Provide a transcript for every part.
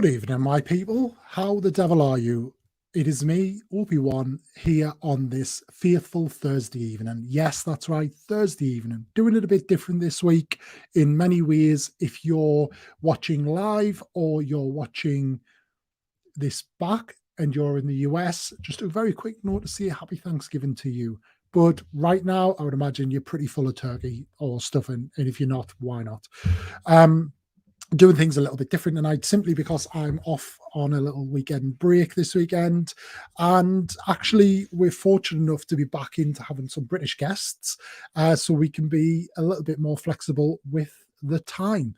Good evening, my people. How the devil are you? It is me, Opie-1, here on this faithful Thursday evening. Yes, that's right, Thursday evening. Doing it a bit different this week in many ways. If you're watching live or you're watching this back and you're in the US, just a very quick note to say happy Thanksgiving to you. But right now, I would imagine you're pretty full of turkey or stuffing. And if you're not, why not? Doing things a little bit different tonight simply because I'm off on a little weekend break this weekend, and actually we're fortunate enough to be back into having some British guests, so we can be a little bit more flexible with the time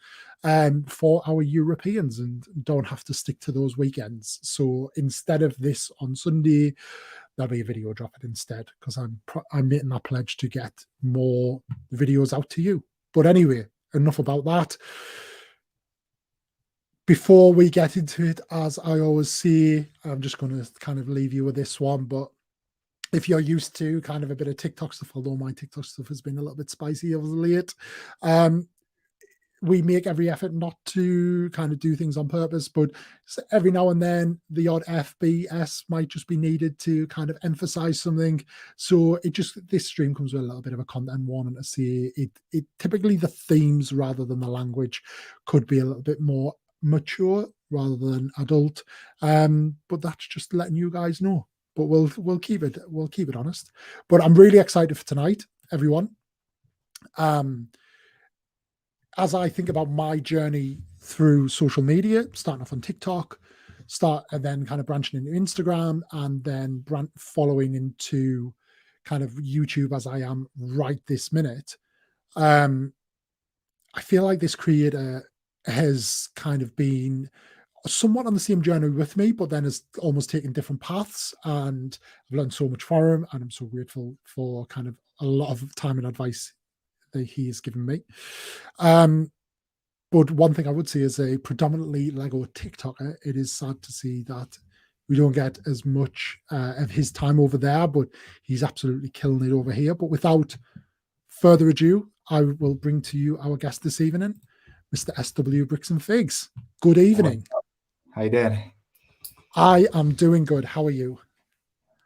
for our Europeans and don't have to stick to those weekends. So instead of this on Sunday, there'll be a video dropping instead, because I'm making that pledge to get more videos out to you. But anyway, enough about that. Before we get into it, as I always say, I'm just going to kind of leave you with this one. But if you're used to kind of a bit of TikTok stuff, although my TikTok stuff has been a little bit spicy of late, we make every effort not to kind of do things on purpose, but every now and then the odd FBS might just be needed to kind of emphasize something. So this stream comes with a little bit of a content warning to say it typically the themes rather than the language could be a little bit more mature rather than adult, but that's just letting you guys know. But we'll keep it honest. But I'm really excited for tonight, everyone. As I think about my journey through social media, starting off on TikTok, and then kind of branching into Instagram, and then following into kind of YouTube as I am right this minute, I feel like this creator has kind of been somewhat on the same journey with me, but then has almost taken different paths, and I've learned so much from him, and I'm so grateful for kind of a lot of time and advice that he has given me. But one thing I would say is a predominantly Lego TikToker, it is sad to see that we don't get as much of his time over there, but he's absolutely killing it over here. But without further ado, I will bring to you our guest this evening, Mr. SWbricksandfigs. Good evening. How you doing? I am doing good. How are you?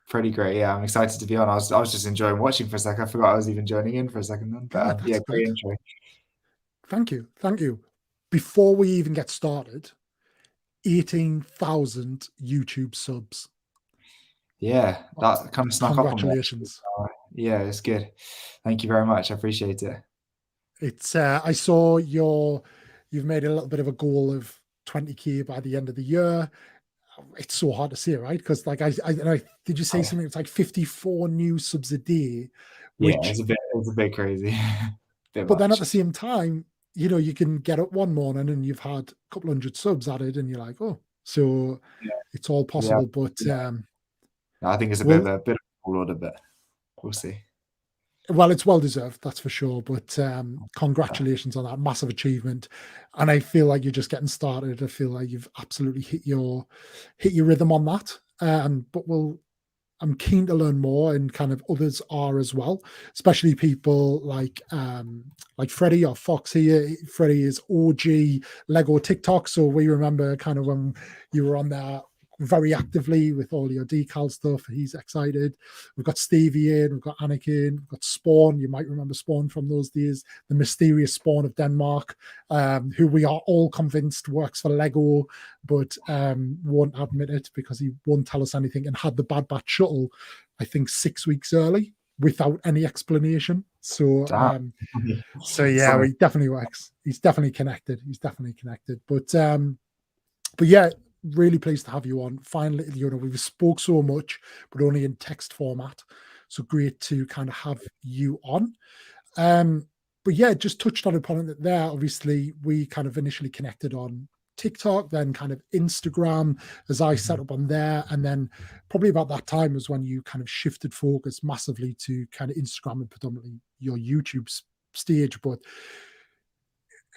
Pretty great. Yeah, I'm excited to be on. I was just enjoying watching for a second. I forgot I was even joining in for a second then. But yeah, great intro. Thank you. Before we even get started, 18,000 YouTube subs. Yeah, that kind of snuck up on me. Congratulations. Yeah, it's good. Thank you very much. I appreciate it. It's I saw you've made a little bit of a goal of 20k by the end of the year. It's so hard to say, right? Because like I did you say something? It's like 54 new subs a day. Which, yeah, it's a bit crazy. But then at the same time, you know, you can get up one morning and you've had a couple hundred subs added, and you're like, oh, so yeah, it's all possible. Yeah. But I think it's a bit of a tall order, but we'll see. Well, it's well deserved, that's for sure. But congratulations on that massive achievement. And I feel like you're just getting started. I feel like you've absolutely hit your rhythm on that. But I'm keen to learn more, and kind of others are as well, especially people like Freddie or Fox here. Freddie is OG Lego TikTok, so we remember kind of when you were on there very actively with all your decal stuff. He's excited. We've got Stevie in, we've got Anakin, we've got Spawn. You might remember Spawn from those days, the mysterious Spawn of Denmark, who we are all convinced works for Lego, but won't admit it because he won't tell us anything, and had the Bad Batch shuttle, I think, 6 weeks early without any explanation. So yeah, he definitely works. He's definitely connected. But yeah, really pleased to have you on. Finally, you know, we've spoke so much, but only in text format. So great to kind of have you on. But yeah, just touched on it there. Obviously, we kind of initially connected on TikTok, then kind of Instagram as I set up on there. And then probably about that time was when you kind of shifted focus massively to kind of Instagram and predominantly your YouTube stage.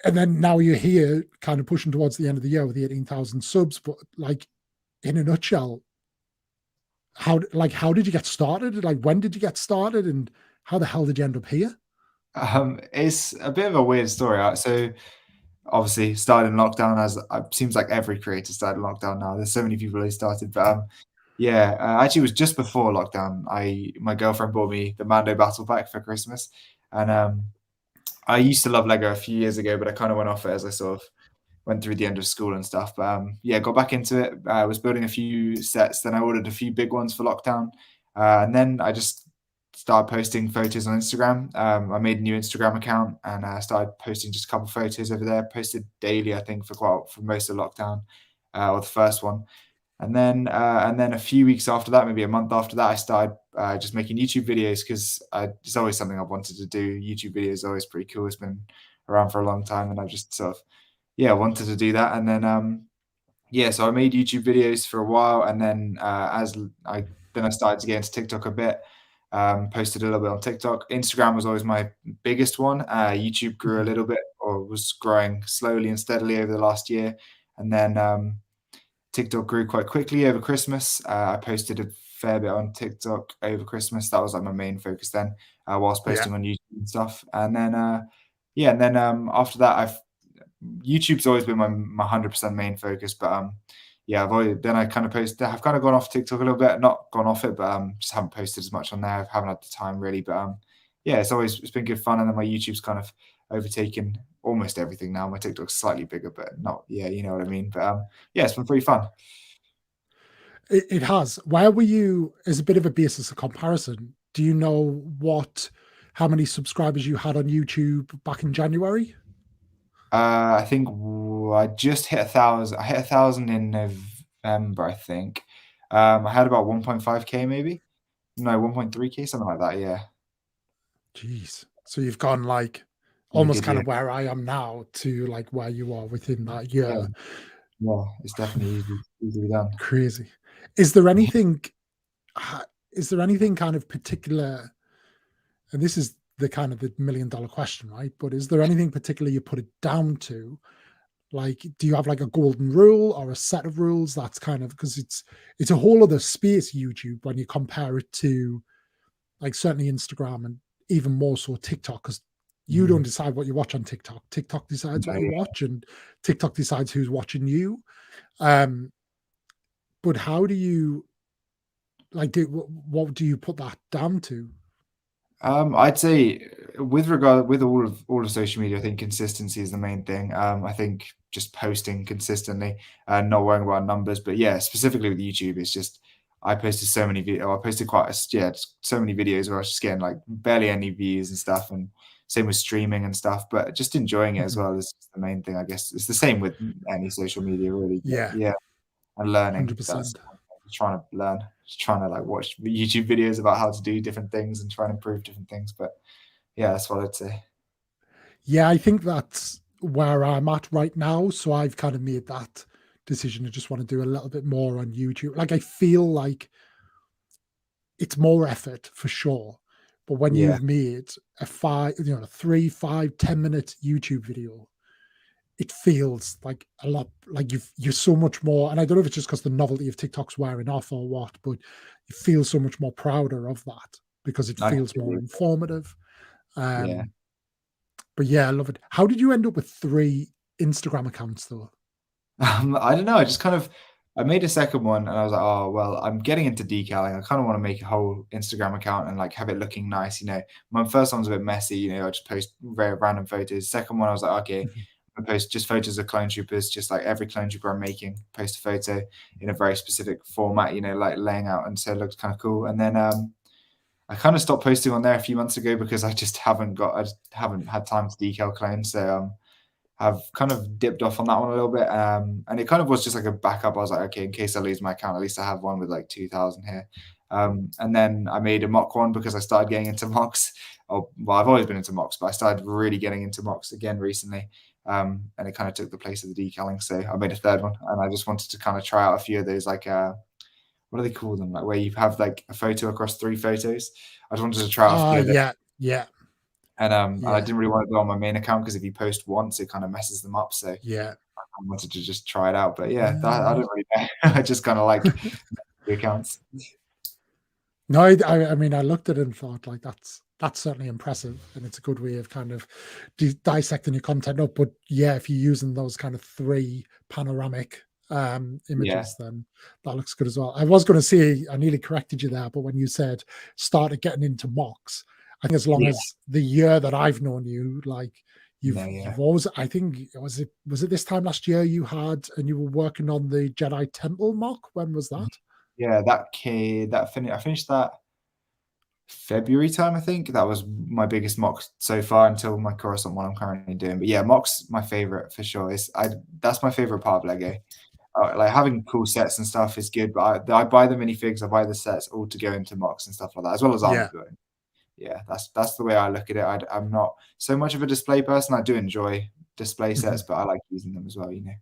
And then now you're here kind of pushing towards the end of the year with the 18,000 subs. But like, in a nutshell, how did you get started? Like, when did you get started, and how the hell did you end up here? It's a bit of a weird story. So obviously started in lockdown, as it seems like every creator started in lockdown now. There's so many people who started, but yeah, actually, it was just before lockdown. My girlfriend bought me the Mando Battle Pack for Christmas, and I used to love Lego a few years ago, but I kind of went off it as I sort of went through the end of school and stuff. But yeah, got back into it. I was building a few sets, then I ordered a few big ones for lockdown, and then I just started posting photos on Instagram. I made a new Instagram account and started posting just a couple of photos over there. Posted daily, I think, for most of lockdown, or the first one. And then a few weeks after that, maybe a month after that, I started just making YouTube videos, because it's always something I've wanted to do. YouTube videos is always pretty cool. It's been around for a long time, and I just sort of, yeah, wanted to do that. And then yeah, so I made YouTube videos for a while, and then I started to get into TikTok a bit. Posted a little bit on TikTok. Instagram was always my biggest one. YouTube grew a little bit, or was growing slowly and steadily over the last year, and then TikTok grew quite quickly over Christmas. I posted a fair bit on TikTok over Christmas. That was like my main focus then, whilst Yeah. posting on YouTube and stuff. And then yeah, and then after that, YouTube's always been my 100% main focus. But yeah, I've kind of gone off TikTok a little bit, not gone off it, but just haven't posted as much on there. I haven't had the time really, but yeah, it's been good fun. And then my YouTube's kind of overtaken almost everything now. My TikTok's slightly bigger, but not, yeah, you know what I mean. But yeah, it's been pretty fun. It has. Where were you, as a bit of a basis of comparison? Do you know how many subscribers you had on YouTube back in January? I think I just hit 1,000. I hit 1,000 in November, I think. I had about 1.5K maybe. No, 1.3K, something like that. Yeah. Jeez. So you've gone like In a almost good kind year. of where I am now to like where you are within that Yeah. year. Yeah. It's definitely easily done. Crazy. Is there anything kind of particular, and this is the kind of the $1 million question, right? But is there anything particular you put it down to? Like, do you have like a golden rule or a set of rules? That's kind of, because it's a whole other space, YouTube, when you compare it to like certainly Instagram and even more so TikTok, because you don't decide what you watch on TikTok. TikTok decides what you watch, and TikTok decides who's watching you. But how do you like what do you put that down to? I'd say with all of social media, I think consistency is the main thing. I think just posting consistently and not worrying about numbers. But yeah, specifically with YouTube, it's just I posted so many videos. I posted so many videos where I was just getting like barely any views and stuff. And same with streaming and stuff. But just enjoying it as well is the main thing. I guess it's the same with any social media, really. But Yeah, yeah, and learning. That's 100%. trying to learn, just trying to like watch YouTube videos about how to do different things and try and improve different things. But yeah, that's what I'd say. Yeah, I think that's where I'm at right now. So I've kind of made that decision to just want to do a little bit more on YouTube. Like I feel like it's more effort for sure. But when Yeah, you've made a 3, 5, 10 minute YouTube video, it feels like a lot, like you're so much more. And I don't know if it's just because the novelty of TikTok's wearing off or what, but you feel so much more prouder of that because it I feels more completely informative. yeah. But yeah, I love it. How did you end up with 3 Instagram accounts though? I don't know. I made a second one and I was like, oh well, I'm getting into decaling. I kind of want to make a whole Instagram account and like have it looking nice. My first one's a bit messy. I just post very random photos. Second one, I was like, okay, Mhm. I post just photos of clone troopers, just like every clone trooper I'm making. Post a photo in a very specific format, like laying out, and so it looks kind of cool. And then I kind of stopped posting on there a few months ago because I just haven't had time to decal clones. So I've kind of dipped off on that one a little bit. And it kind of was just like a backup. I was like, okay, in case I lose my account, at least I have one with like 2,000 here. And then I made a mock one because I started getting into mocks. Well, I've always been into mocks, but I started really getting into mocks again recently. And it kind of took the place of the decaling. So I made a third one, and I just wanted to kind of try out a few of those, like, what do they call them? Like where you have like a photo across 3 photos. I just wanted to try out a few of those. Yeah, yeah, And I yeah, didn't really want to go on my main account because if you post once, it kind of messes them up. So yeah. I wanted to just try it out. But yeah, I don't really know. I just kind of like the accounts. No, I mean, I looked at it and thought like that's certainly impressive, and it's a good way of kind of dissecting your content up. But yeah, if you're using those kind of 3 panoramic Yeah, images, then that looks good as well. I was going to say, I nearly corrected you there, but when you said started getting into mocks, I think as long yeah, as the year that I've known you, like no, yeah. you've always, I think, was it this time last year you had, and you were working on the Jedi Temple mock? When was that? Yeah, I finished that February time, I think. That was my biggest mock so far until my Coruscant one I'm currently doing. But yeah, mock's my favorite for sure. That's my favorite part of Lego. Like having cool sets and stuff is good, but I buy the minifigs, I buy the sets all to go into mocks and stuff like that, as well as army Yeah. building. Yeah, that's the way I look at it. I'm not so much of a display person. I do enjoy display sets, but I like using them as well, you know.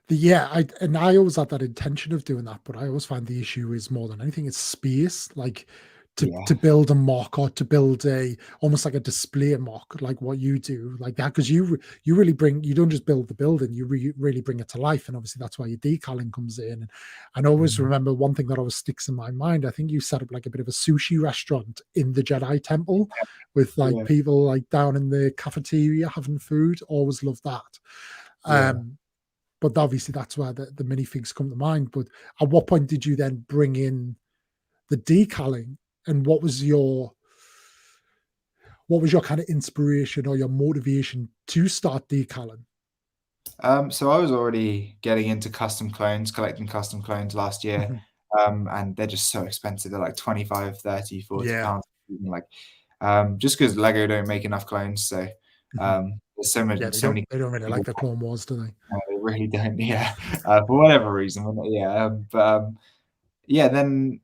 Yeah, I always had that intention of doing that, but I always find the issue is more than anything, it's space. Like to Yeah. build a mock, or to build a almost like a display mock, like what you do, like that, because you really bring, you don't just build the building, you really bring it to life, and obviously that's why your decaling comes in. And I always Mhm. remember one thing that always sticks in my mind. I think you set up like a bit of a sushi restaurant in the Jedi Temple with like Yeah, people like down in the cafeteria having food. Always loved that. yeah. But obviously that's where the minifigs come to mind. But at what point did you then bring in the decaling, and what was your kind of inspiration or your motivation to start decaling? So I was already getting into custom clones, collecting custom clones last year. Mhm. And they're just so expensive. They're like 25, 30, 40 Yeah. pounds. Like, just because Lego don't make enough clones. So Mhm. there's so many, Yeah, so many they don't really people. like the Clone Wars, do they? They really don't. Yeah, for whatever reason. Yeah, yeah, then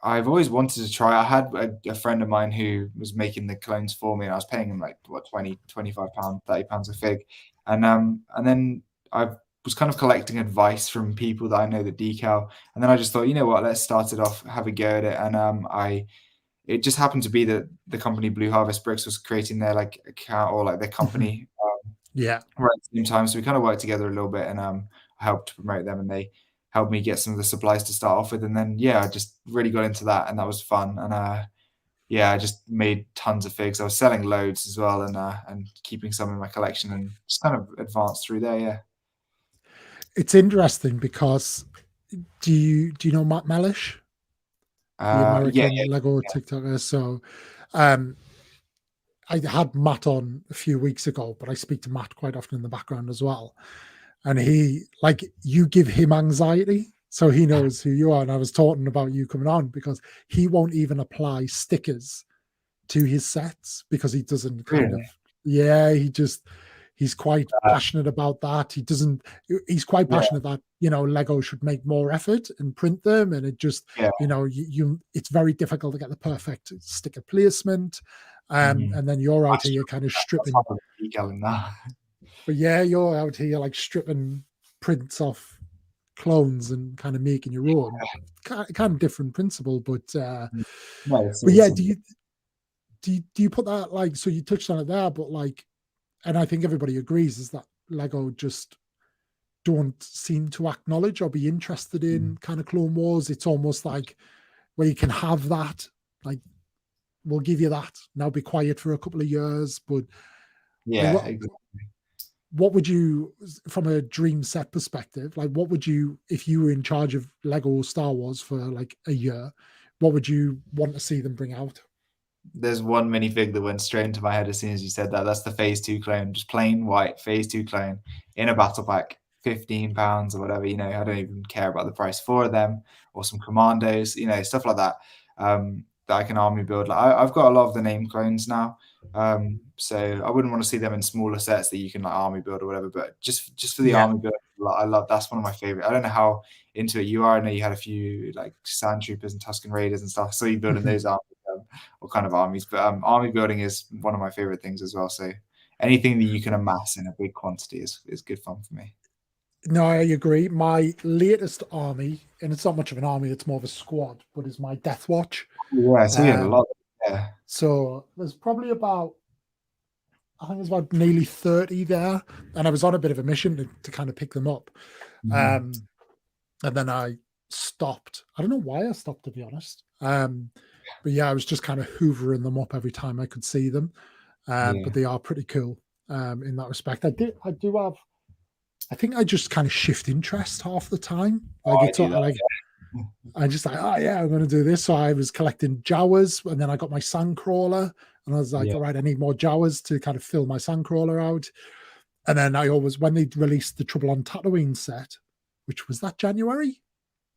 I've always wanted to try. I had a friend of mine who was making the clones for me, and I was paying him like what 20, 25 pounds, 30 pounds a fig. And then I was kind of collecting advice from people that I know that decal. And then I just thought, you know what, let's start it off, have a go at it. And I it just happened to be that the company Blue Harvest Bricks was creating their like account, or like their Mhm. company Yeah. right at the same time. So we kind of worked together a little bit, and I helped promote them, and they helped me get some of the supplies to start off with. And then yeah, I just really got into that, and that was fun. And yeah, I just made tons of figs. I was selling loads as well, and keeping some in my collection, and just kind of advanced through there. Yeah. It's interesting because do you know Matt Mellish, the Yeah, American yeah, Lego yeah. TikToker? So um I had Matt on a few weeks ago, but I speak to Matt quite often in the background as well. And he, like, you give him anxiety, so he knows who you are. And I was talking about you coming on because he won't even apply stickers to his sets because he doesn't kind of, Really? yeah, he's quite Uh, passionate about that. He's quite yeah, passionate that, Lego should make more effort and print them. And it just, yeah. it's very difficult to get the perfect sticker placement. Mhm. And then you're I out here kind of that's stripping, half of the decaling now. but yeah, you're out here like stripping prints off clones and kind of making your own. Kind of different principle, No, but it's yeah, do you put that, like, so you touched on it there, but like, and I think everybody agrees is that Lego just don't seem to acknowledge or be interested in kind of Clone Wars. It's almost like where you can have that, like, we'll give you that now, be quiet for a couple of years, but like yeah, exactly. what would you, from a dream set perspective, like what would you, if you were in charge of Lego Star Wars for like a year, what would you want to see them bring out? There's one minifig that went straight into my head as soon as you said that. That's the Phase 2 clone, just plain white Phase 2 clone in a battle pack, £15 or whatever. I don't even care about the price for them, or some commandos, stuff like that. That I can army build. Like I've got a lot of the name clones now, so I wouldn't want to see them in smaller sets that you can like army build or whatever. But just for the Yeah. army build, I love. That's one of my favorite. I don't know how into it you are. I know you had a few like Sand Troopers and Tusken Raiders and stuff. So you building Mhm. those armies. What kind of armies, but army building is one of my favorite things as well. So anything that you can amass in a big quantity is good fun for me. No, I agree. My latest army, and it's not much of an army, it's more of a squad, but is my Death Watch. Yeah, so you had a Um, lot. Yeah. so there's probably about, I think there's about nearly 30 there. And I was on a bit of a mission to kind of pick them up. Mhm. And then I stopped. I don't know why I stopped, to be honest. but yeah, I was just kind of hoovering them up every time I could see them. But they are pretty cool in that respect. I do have. I think I just kind of shift interest half the time. Like I do that. like I just like, oh yeah, I'm going to do this. So I was collecting Jawas, and then I got my sandcrawler, and I was like, all right, I need more Jawas to kind of fill my sandcrawler out. And then I always, when they released the Trouble on Tatooine set, which was that January?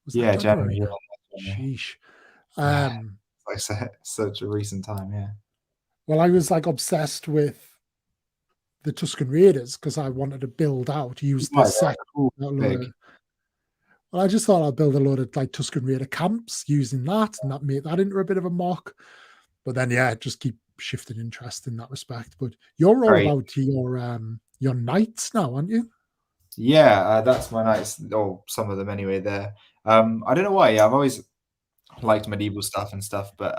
Was that January? January. Sheesh. Like such a recent time, yeah. Well, I was like obsessed with the Tusken Raiders because I wanted to build out, use this set. Cool, well, I just thought I'd build a load of like Tusken Raider camps using that, and that made that into a bit of a mock. But then, yeah, just keep shifting interest in that respect. But you're all about your knights now, aren't you? Yeah, that's my knights, or some of them anyway. There, I don't know why. Yeah, I've always liked medieval stuff and stuff, but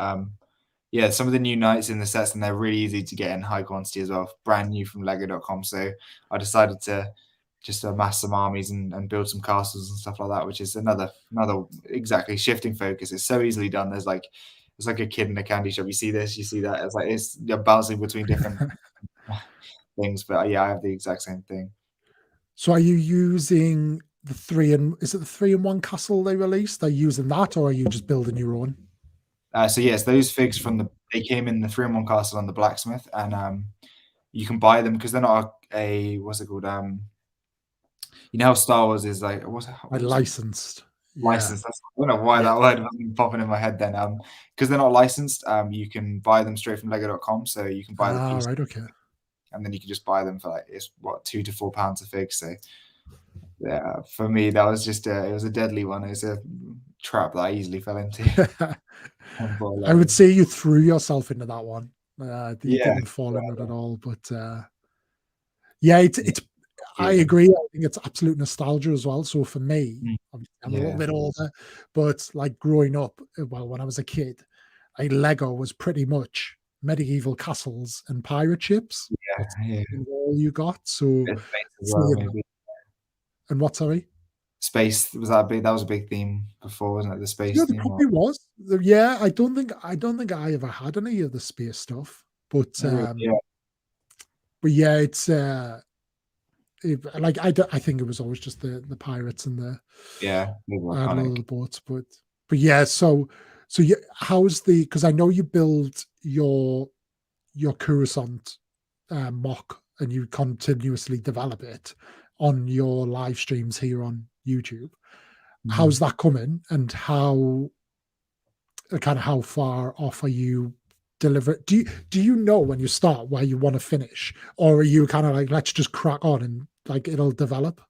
yeah, some of the new knights in the sets, and they're really easy to get in high quantity as well, brand new from Lego.com. So I decided to just amass some armies and build some castles and stuff like that, which is another exactly shifting focus. It's so easily done. It's like a kid in a candy shop. You see this, you see that. It's like you're bouncing between different things. But yeah, I have the exact same thing. So are you using the 3-in-1 castle they released? Are you using that, or are you just building your own? So yes, those figs they came in the 3-in-1 castle on the blacksmith, and you can buy them because they're not what's it called? You know how Star Wars is like licensed. Licensed. I don't know why that word wasn't popping in my head then. Because they're not licensed, you can buy them straight from Lego.com. So you can buy the piece. Right, okay. And then you can just buy them for like £2 to £4 a fig. So yeah, for me that was just it was a deadly one. It was a trap that I easily fell into. I would say you threw yourself into that one. You didn't fall into it at all. But yeah, it's I agree. I think it's absolute nostalgia as well. So for me, I'm a little bit older, but like growing up, well, when I was a kid, Lego was pretty much medieval castles and pirate ships. Yeah. All you got. So and what, sorry? Space, was that big? That was a big theme before, wasn't it? The space theme. Yeah, probably was. Yeah, I don't think I ever had any of the space stuff. But but yeah, it's like I think it was always just the pirates and the little boats. But yeah, so yeah, how's because I know you build your Coruscant mock and you continuously develop it on your live streams here on YouTube. How's that coming, and how far off are you deliver? Do you know when you start where you want to finish, or are you kind of like, let's just crack on and like it'll develop?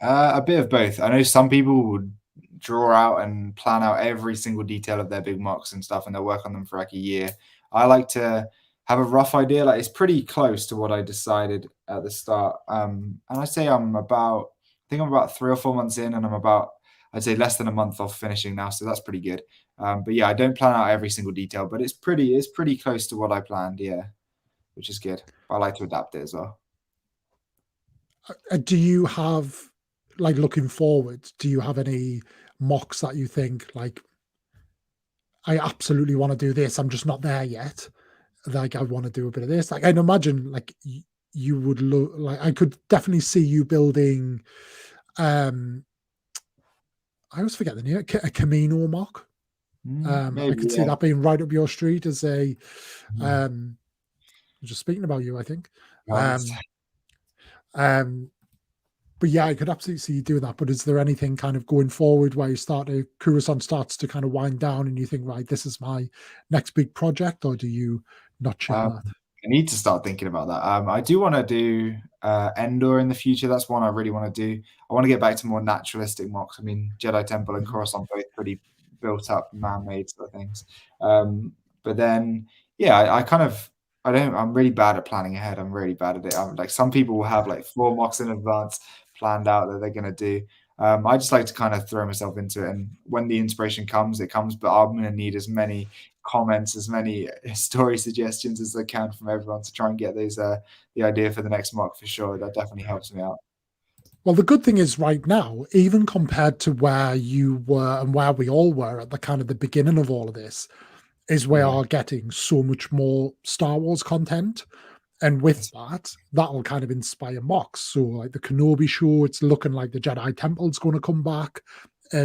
A bit of both. I know some people would draw out and plan out every single detail of their big mocks and stuff, and they'll work on them for like a year. I like to have a rough idea. Like it's pretty close to what I decided at the start. And I say I think I'm about 3 or 4 months in, and I'd say less than a month off finishing now. So that's pretty good. But yeah, I don't plan out every single detail, but it's pretty close to what I planned. Yeah, which is good. But I like to adapt it as well. Do you have, like, looking forward, do you have any mocks that you think like, I absolutely want to do this, I'm just not there yet? Like, I want to do a bit of this. Like, I'd imagine like you would look like, I could definitely see you building I always forget the name, a Camino mock. I could see that being right up your street as a just speaking about you, I think. But yeah, I could absolutely see you doing that. But is there anything kind of going forward where Coruscant starts to kind of wind down and you think, right, this is my next big project, or do you not share that? I need to start thinking about that. I do want to do Endor in the future. That's one I really want to do. I want to get back to more naturalistic mocks. I mean, Jedi Temple and Coruscant both pretty built up, man-made sort of things. But then, yeah, I'm really bad at planning ahead. I'm really bad at it. Like some people will have like 4 mocks in advance planned out that they're going to do. I just like to kind of throw myself into it, and when the inspiration comes, it comes. But I'm going to need as many comments, as many story suggestions as I can from everyone to try and get those the idea for the next mock for sure. That definitely helps me out. Well, the good thing is right now, even compared to where you were and where we all were at the kind of the beginning of all of this, is we Yeah. are getting so much more Star Wars content. And with That's- that, that'll kind of inspire mocks. So, like the Kenobi show, it's looking like the Jedi Temple's going to come back,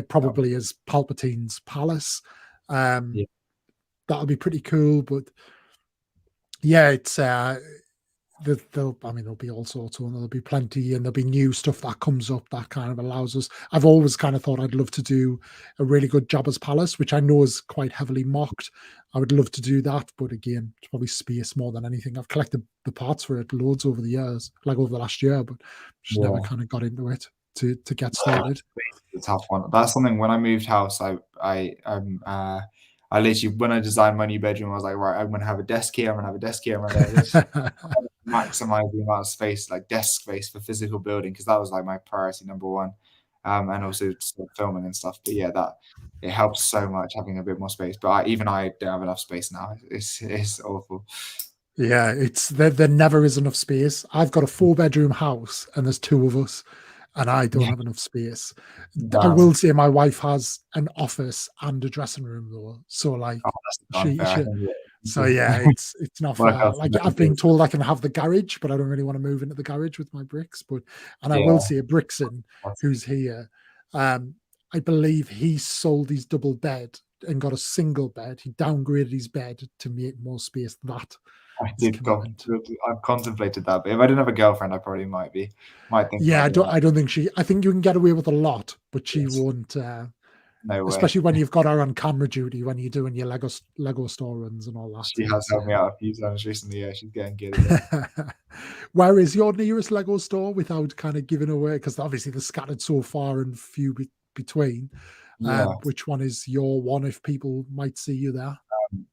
probably as Palpatine's palace. Yeah. That'll be pretty cool. But yeah, it's there'll be all sorts, and there'll be plenty, and there'll be new stuff that comes up that kind of allows us. I've always kind of thought I'd love to do a really good Jabba's Palace, which I know is quite heavily mocked. I would love to do that, but again, it's probably space more than anything. I've collected the parts for it loads over the years, like over the last year, but just never Yeah. kind of got into it to get started. It's a tough one. That's something when I moved house, I literally, when I designed my new bedroom, I was like, right, I'm gonna have a desk here, I'm gonna have a desk here, I'm gonna just maximize the amount of space, like desk space for physical building, because that was like my priority number one. And also filming and stuff. But yeah, that it helps so much having a bit more space. But even I don't have enough space now. It's awful. Yeah, it's there never is enough space. I've got a 4-bedroom house and there's 2 of us, and I don't Yeah. have enough space. I Damn. will say my wife has an office and a dressing room though. So like Oh, that's she, unfair. I she think, so yeah, it's not Work fair. out Like some I've been told I can have the garage, but I don't really want to move into the garage with my bricks. But and I will yeah. say Brickson, who's here, I believe he sold his double bed and got a single bed. He downgraded his bed to make more space. That I is did. commitment. I've contemplated that, but if I didn't have a girlfriend, I probably might think Yeah, about I doing don't. that. I don't think she. I think you can get away with a lot, but she Yes. won't. No way. Especially when you've got her on camera duty when you're doing your Lego store runs and all that. She has helped me out a few times recently. Yeah, she's getting good at it. Where is your nearest Lego store without kind of giving away? Because obviously they're scattered so far and few between. Yeah. Which one is your one if people might see you there?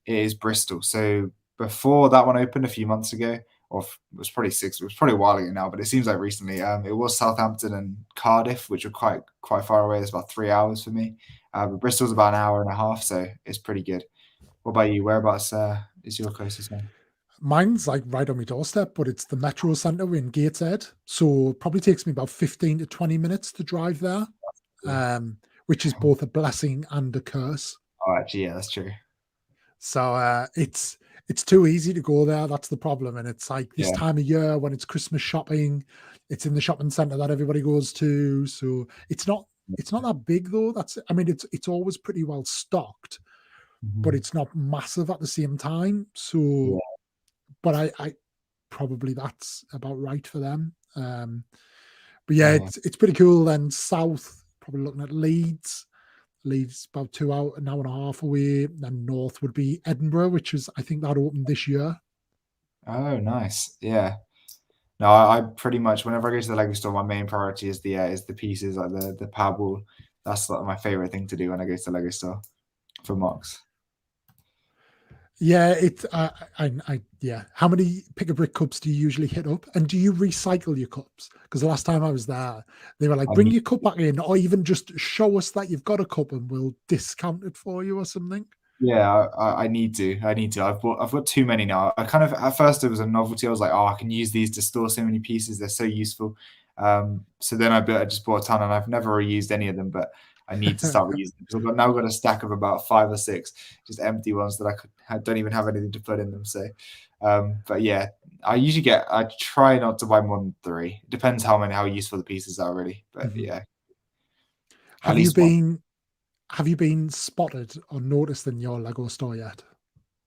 It is Bristol. So before that one opened a few months ago, or it was probably a while ago now, but it seems like recently. It was Southampton and Cardiff, which are quite far away. It's about 3 hours for me. But Bristol's about an hour and a half, so it's pretty good. What about you? Whereabouts is your closest one? Mine's like right on my doorstep, but it's the Metro Centre in Gateshead. So it probably takes me about 15 to 20 minutes to drive there, which is both a blessing and a curse. Oh, actually, yeah, that's true. So it's too easy to go there. That's the problem. And it's like this time of year when it's Christmas shopping, it's in the shopping centre that everybody goes to. So it's not that big though. It's always pretty well stocked, but it's not massive at the same time. So but I probably that's about right for them. But yeah, it's pretty cool. Then south, probably looking at Leeds. Leeds about 2 hours, an hour and a half away. Then north would be Edinburgh, which is I think that opened this year. Oh, nice. Yeah. No, I pretty much whenever I go to the Lego store, my main priority is the pieces, like the pad wall. That's like my favorite thing to do when I go to the Lego store for mocks. Yeah, yeah. How many pick a brick cups do you usually hit up, and do you recycle your cups? Because the last time I was there, they were like, "Bring your cup back in, or even just show us that you've got a cup, and we'll discount it for you or something." Yeah, I need to. I've got too many now. I kind of at first it was a novelty. I was like, oh, I can use these to store so many pieces. They're so useful. So then I just bought a ton, and I've never reused any of them, but I need to start reusing them because I've now got a stack of about 5 or 6 just empty ones that I don't even have anything to put in them. So, but yeah, I try not to buy more than 3. It depends how useful the pieces are really. But yeah, Have you been spotted or noticed in your Lego store yet?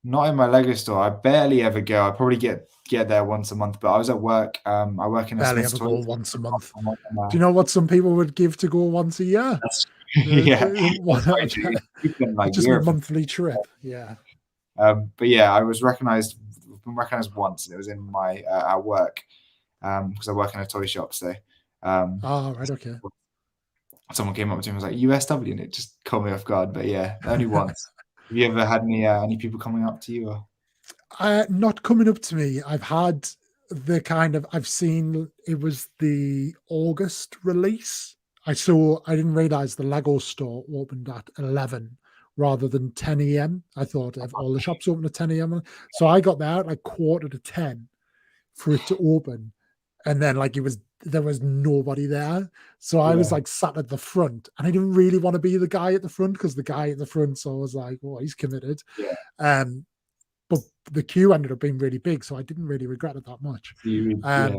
Not in my Lego store. I barely ever go. I probably get there once a month. But I was at work. I work in a Barely Smith's ever go toilet. once a month. Do you know what some people would give to go once a year? Yeah, it's just a monthly trip. Yeah. But yeah, I was recognized. Been recognized once, and it was in my at work because I work in a toy shop. So, right, okay. Someone came up to me and was like USW, and it just caught me off guard. But yeah, only once. Have you ever had any people coming up to you? Or? Not coming up to me. I've seen it was the August release. I didn't realize the Lego store opened at 11 rather than 10 a.m. I thought all the shops open at 10 a.m. So I got there at like 9:45 for it to open. And then like it was there was nobody there. So I was Yeah. like sat at the front, and I didn't really want to be the guy at the front because the guy at the front, so I was like, "Oh, he's committed." Yeah. But the queue ended up being really big, so I didn't really regret it that much. So you, yeah,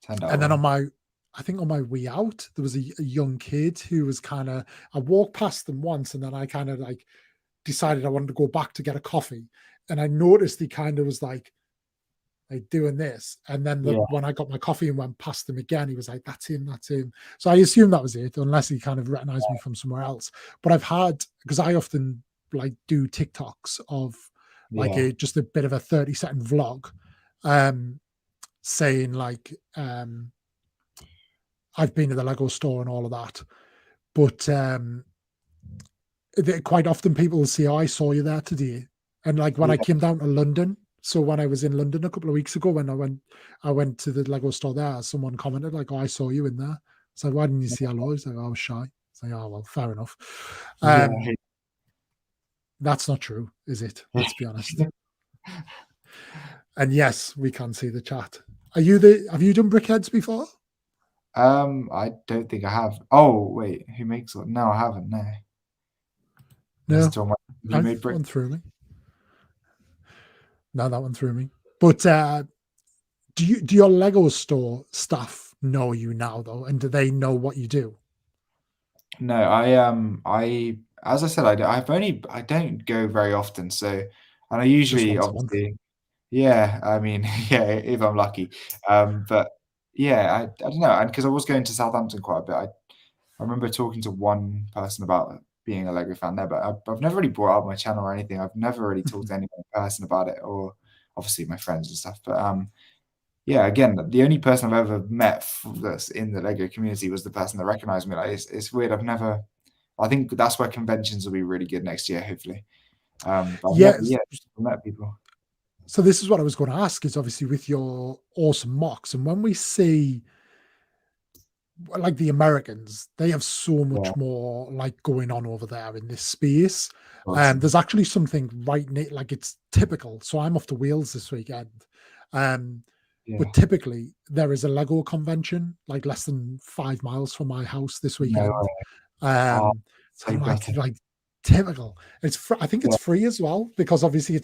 turned out And then well. I think on my way out, there was a young kid who was kind of, I walked past them once, and then I kind of like decided I wanted to go back to get a coffee. And I noticed he kind of was like doing this. And then Yeah. when I got my coffee and went past him again, he was like, that's him, that's him. So I assumed that was it, unless he kind of recognized me from somewhere else. But I've had, because I often like do TikToks of like Yeah. just a bit of a 30-second vlog, saying like, I've been to the Lego store and all of that. But quite often people will say, "Oh, I saw you there today." And like when I Yeah. came down to London, so when I was in London a couple of weeks ago, when I went to the Lego store there, someone commented like, "Oh, I saw you in there." So why didn't you say hello? He's like, "Oh, I was shy." It's like, "Oh, well, fair enough." Yeah. That's not true, is it? Let's be honest. And yes, we can see the chat. Have you done Brickheads before? I don't think I have. Oh, wait, who makes one? No, I haven't. No. No, You made that brick? one through me. No, that one through me. But do your Lego store staff know you now though, and do they know what you do? No, as I said, I don't go very often. So, and I Just usually once a month. obviously, yeah, I mean, yeah, if I'm lucky. But yeah, I don't know. And because I was going to Southampton quite a bit, I remember talking to one person about being a Lego fan there, but I've never really brought up my channel or anything. I've never really talked to anyone in person about it, or obviously my friends and stuff. But yeah, again, the only person I've ever met that's in the Lego community was the person that recognized me. Like, it's weird. I think that's where conventions will be really good next year, hopefully. But I've never, Yes. yeah, met people. So this is what I was going to ask, is obviously with your awesome mocks, and when we see like the Americans, they have so Yeah, much more like going on over there in this space. awesome. There's actually something right near, like it's typical. So I'm off to Wales this weekend. Yeah, But typically there is a Lego convention like less than 5 miles from my house this no weekend. way. Oh, So so like gutted. typical. I think it's Yeah, free as well, because obviously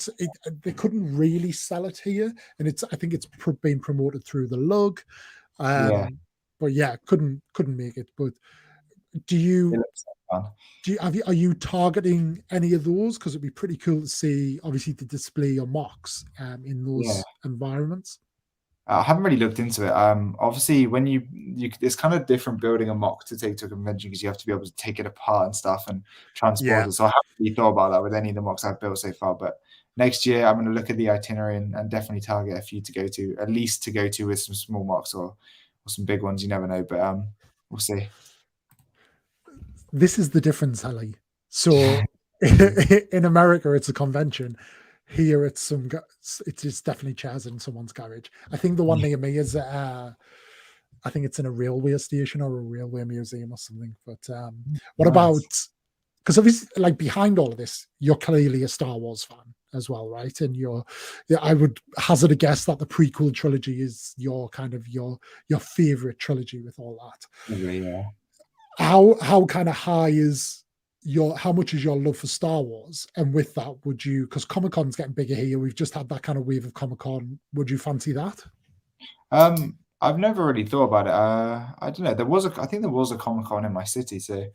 they couldn't really sell it here, and I think it's being promoted through the lug. yeah, But yeah, couldn't make it. But do it you looks so fun. are you targeting any of those? Because it'd be pretty cool to see, obviously, to display your mocks in Yeah. those environments. I haven't really looked into it. Obviously, when it's kind of different building a mock to take to a convention because you have to be able to take it apart and stuff and transport Yeah. it. So I haven't really thought about that with any of the mocks I've built so far. But next year, I'm going to look at the itinerary and definitely target a few to go to, at least to go to with some small mocks or some big ones. You never know, but we'll see. This is the difference, Ellie. So in America, it's a convention. Here, it's just definitely chairs in someone's garage. I think the one Yeah, near me is, I think it's in a railway station or a railway museum or something. But what about, nice. because obviously, like behind all of this, you're clearly a Star Wars fan as well, right? And I would hazard a guess that the prequel trilogy is your kind of your favorite trilogy with all that. Yeah. How kind of high is how much is your love for Star Wars? And with that, would you, because Comic Con's getting bigger here, we've just had that kind of wave of Comic Con, would you fancy that? I've never really thought about it. I don't know. I think there was a Comic Con in my city, so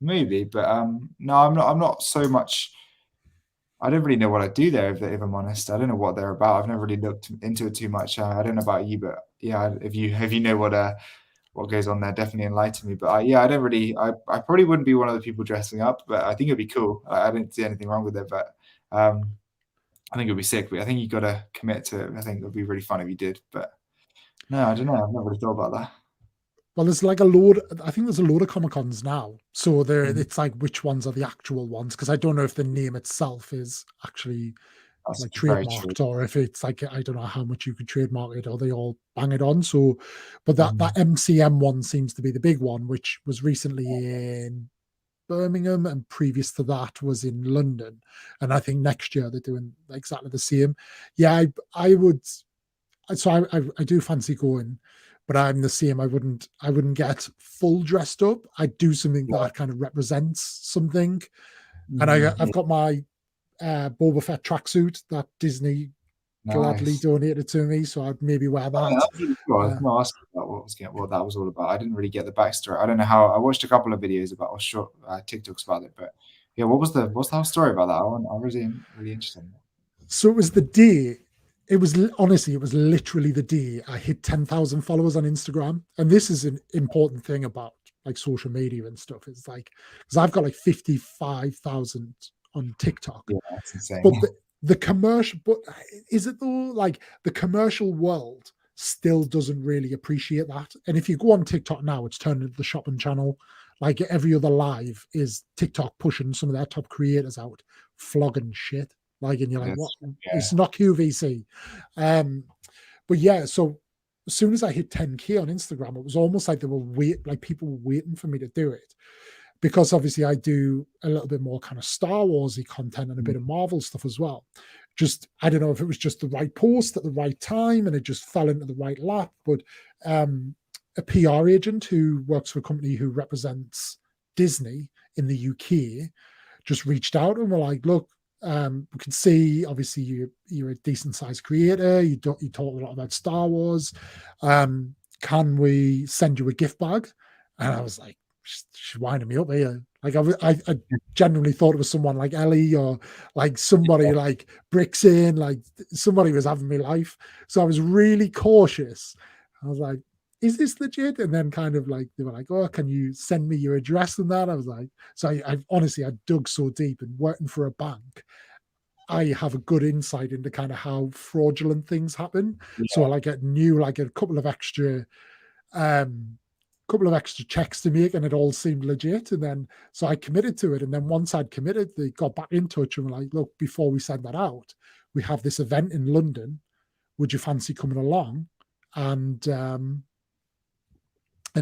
maybe. But no, I'm not so much. I don't really know what I do there, if I'm honest. I don't know what they're about. I've never really looked into it too much. I don't know about you, but yeah, if you know what goes on there, definitely enlighten me. But yeah, I don't really. I probably wouldn't be one of the people dressing up, but I think it'd be cool. I don't see anything wrong with it, but I think it'd be sick. But I think you got to commit to it. I think it'd be really fun if you did. But no, I don't know. I've never really thought about that. Well, there's like I think there's a load of Comic Cons now. So it's like, which ones are the actual ones? Because I don't know if the name itself is actually That's like very true. trademarked, or if it's like, I don't know how much you could trademark it, or they all bang it on. So, but that MCM one seems to be the big one, which was recently in Birmingham, and previous to that was in London. And I think next year they're doing exactly the same. Yeah, I would. So I do fancy going, but I'm the same. I wouldn't get full dressed up. I'd do something that kind of represents something. And I've got my Boba Fett tracksuit that Disney gladly donated to me, so I'd maybe wear that. That's really cool. I was going to ask about what that was all about. I didn't really get the backstory. I don't know how. I watched a couple of videos about, or short TikToks about it, but yeah, what's the whole story about that? I'm really interested in that. So it was the day. It was honestly, it was literally the day I hit 10,000 followers on Instagram, and this is an important thing about like social media and stuff. It's like, because I've got like 55,000 on TikTok. Yeah, that's insane. But the commercial, but is it though? Like the commercial world still doesn't really appreciate that. And if you go on TikTok now, it's turned into the shopping channel. Like every other live is TikTok pushing some of their top creators out, flogging shit. Like, and you're like, what? Yeah. It's not QVC. But yeah, so as soon as I hit 10K on Instagram, it was almost like people were waiting for me to do it. Because obviously I do a little bit more kind of Star Wars-y content and a bit of Marvel stuff as well. Just, I don't know if it was just the right post at the right time and it just fell into the right lap, but a PR agent who works for a company who represents Disney in the UK just reached out and were like, look, we can see obviously you're a decent sized creator. You talk a lot about Star Wars. Can we send you a gift bag? And I was like, she's winding me up here. Like I genuinely thought it was someone like Ellie or like somebody like Bricks in, like somebody was having me life. So I was really cautious. I was like, is this legit? And then kind of like, they were like, oh, can you send me your address and that? I was like, so I honestly, I dug so deep, and working for a bank, I have a good insight into kind of how fraudulent things happen. Yeah. So like I knew like a couple of extra checks to make, and it all seemed legit. And then so I committed to it. And then once I'd committed, they got back in touch and were like, look, before we send that out, we have this event in London. Would you fancy coming along and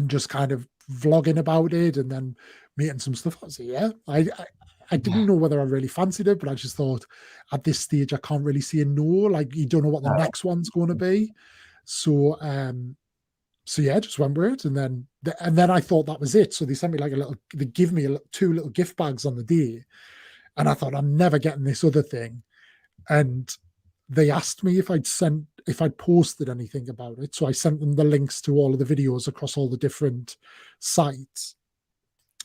just kind of vlogging about it and then meeting some stuff? I was like, yeah. I didn't know whether I really fancied it, but I just thought at this stage I can't really see a no. Like you don't know what the next one's going to be. So yeah, just went with it, and then I thought that was it. So they sent me like they give me two little gift bags on the day, and I thought I'm never getting this other thing. And they asked me if I'd posted anything about it. So I sent them the links to all of the videos across all the different sites.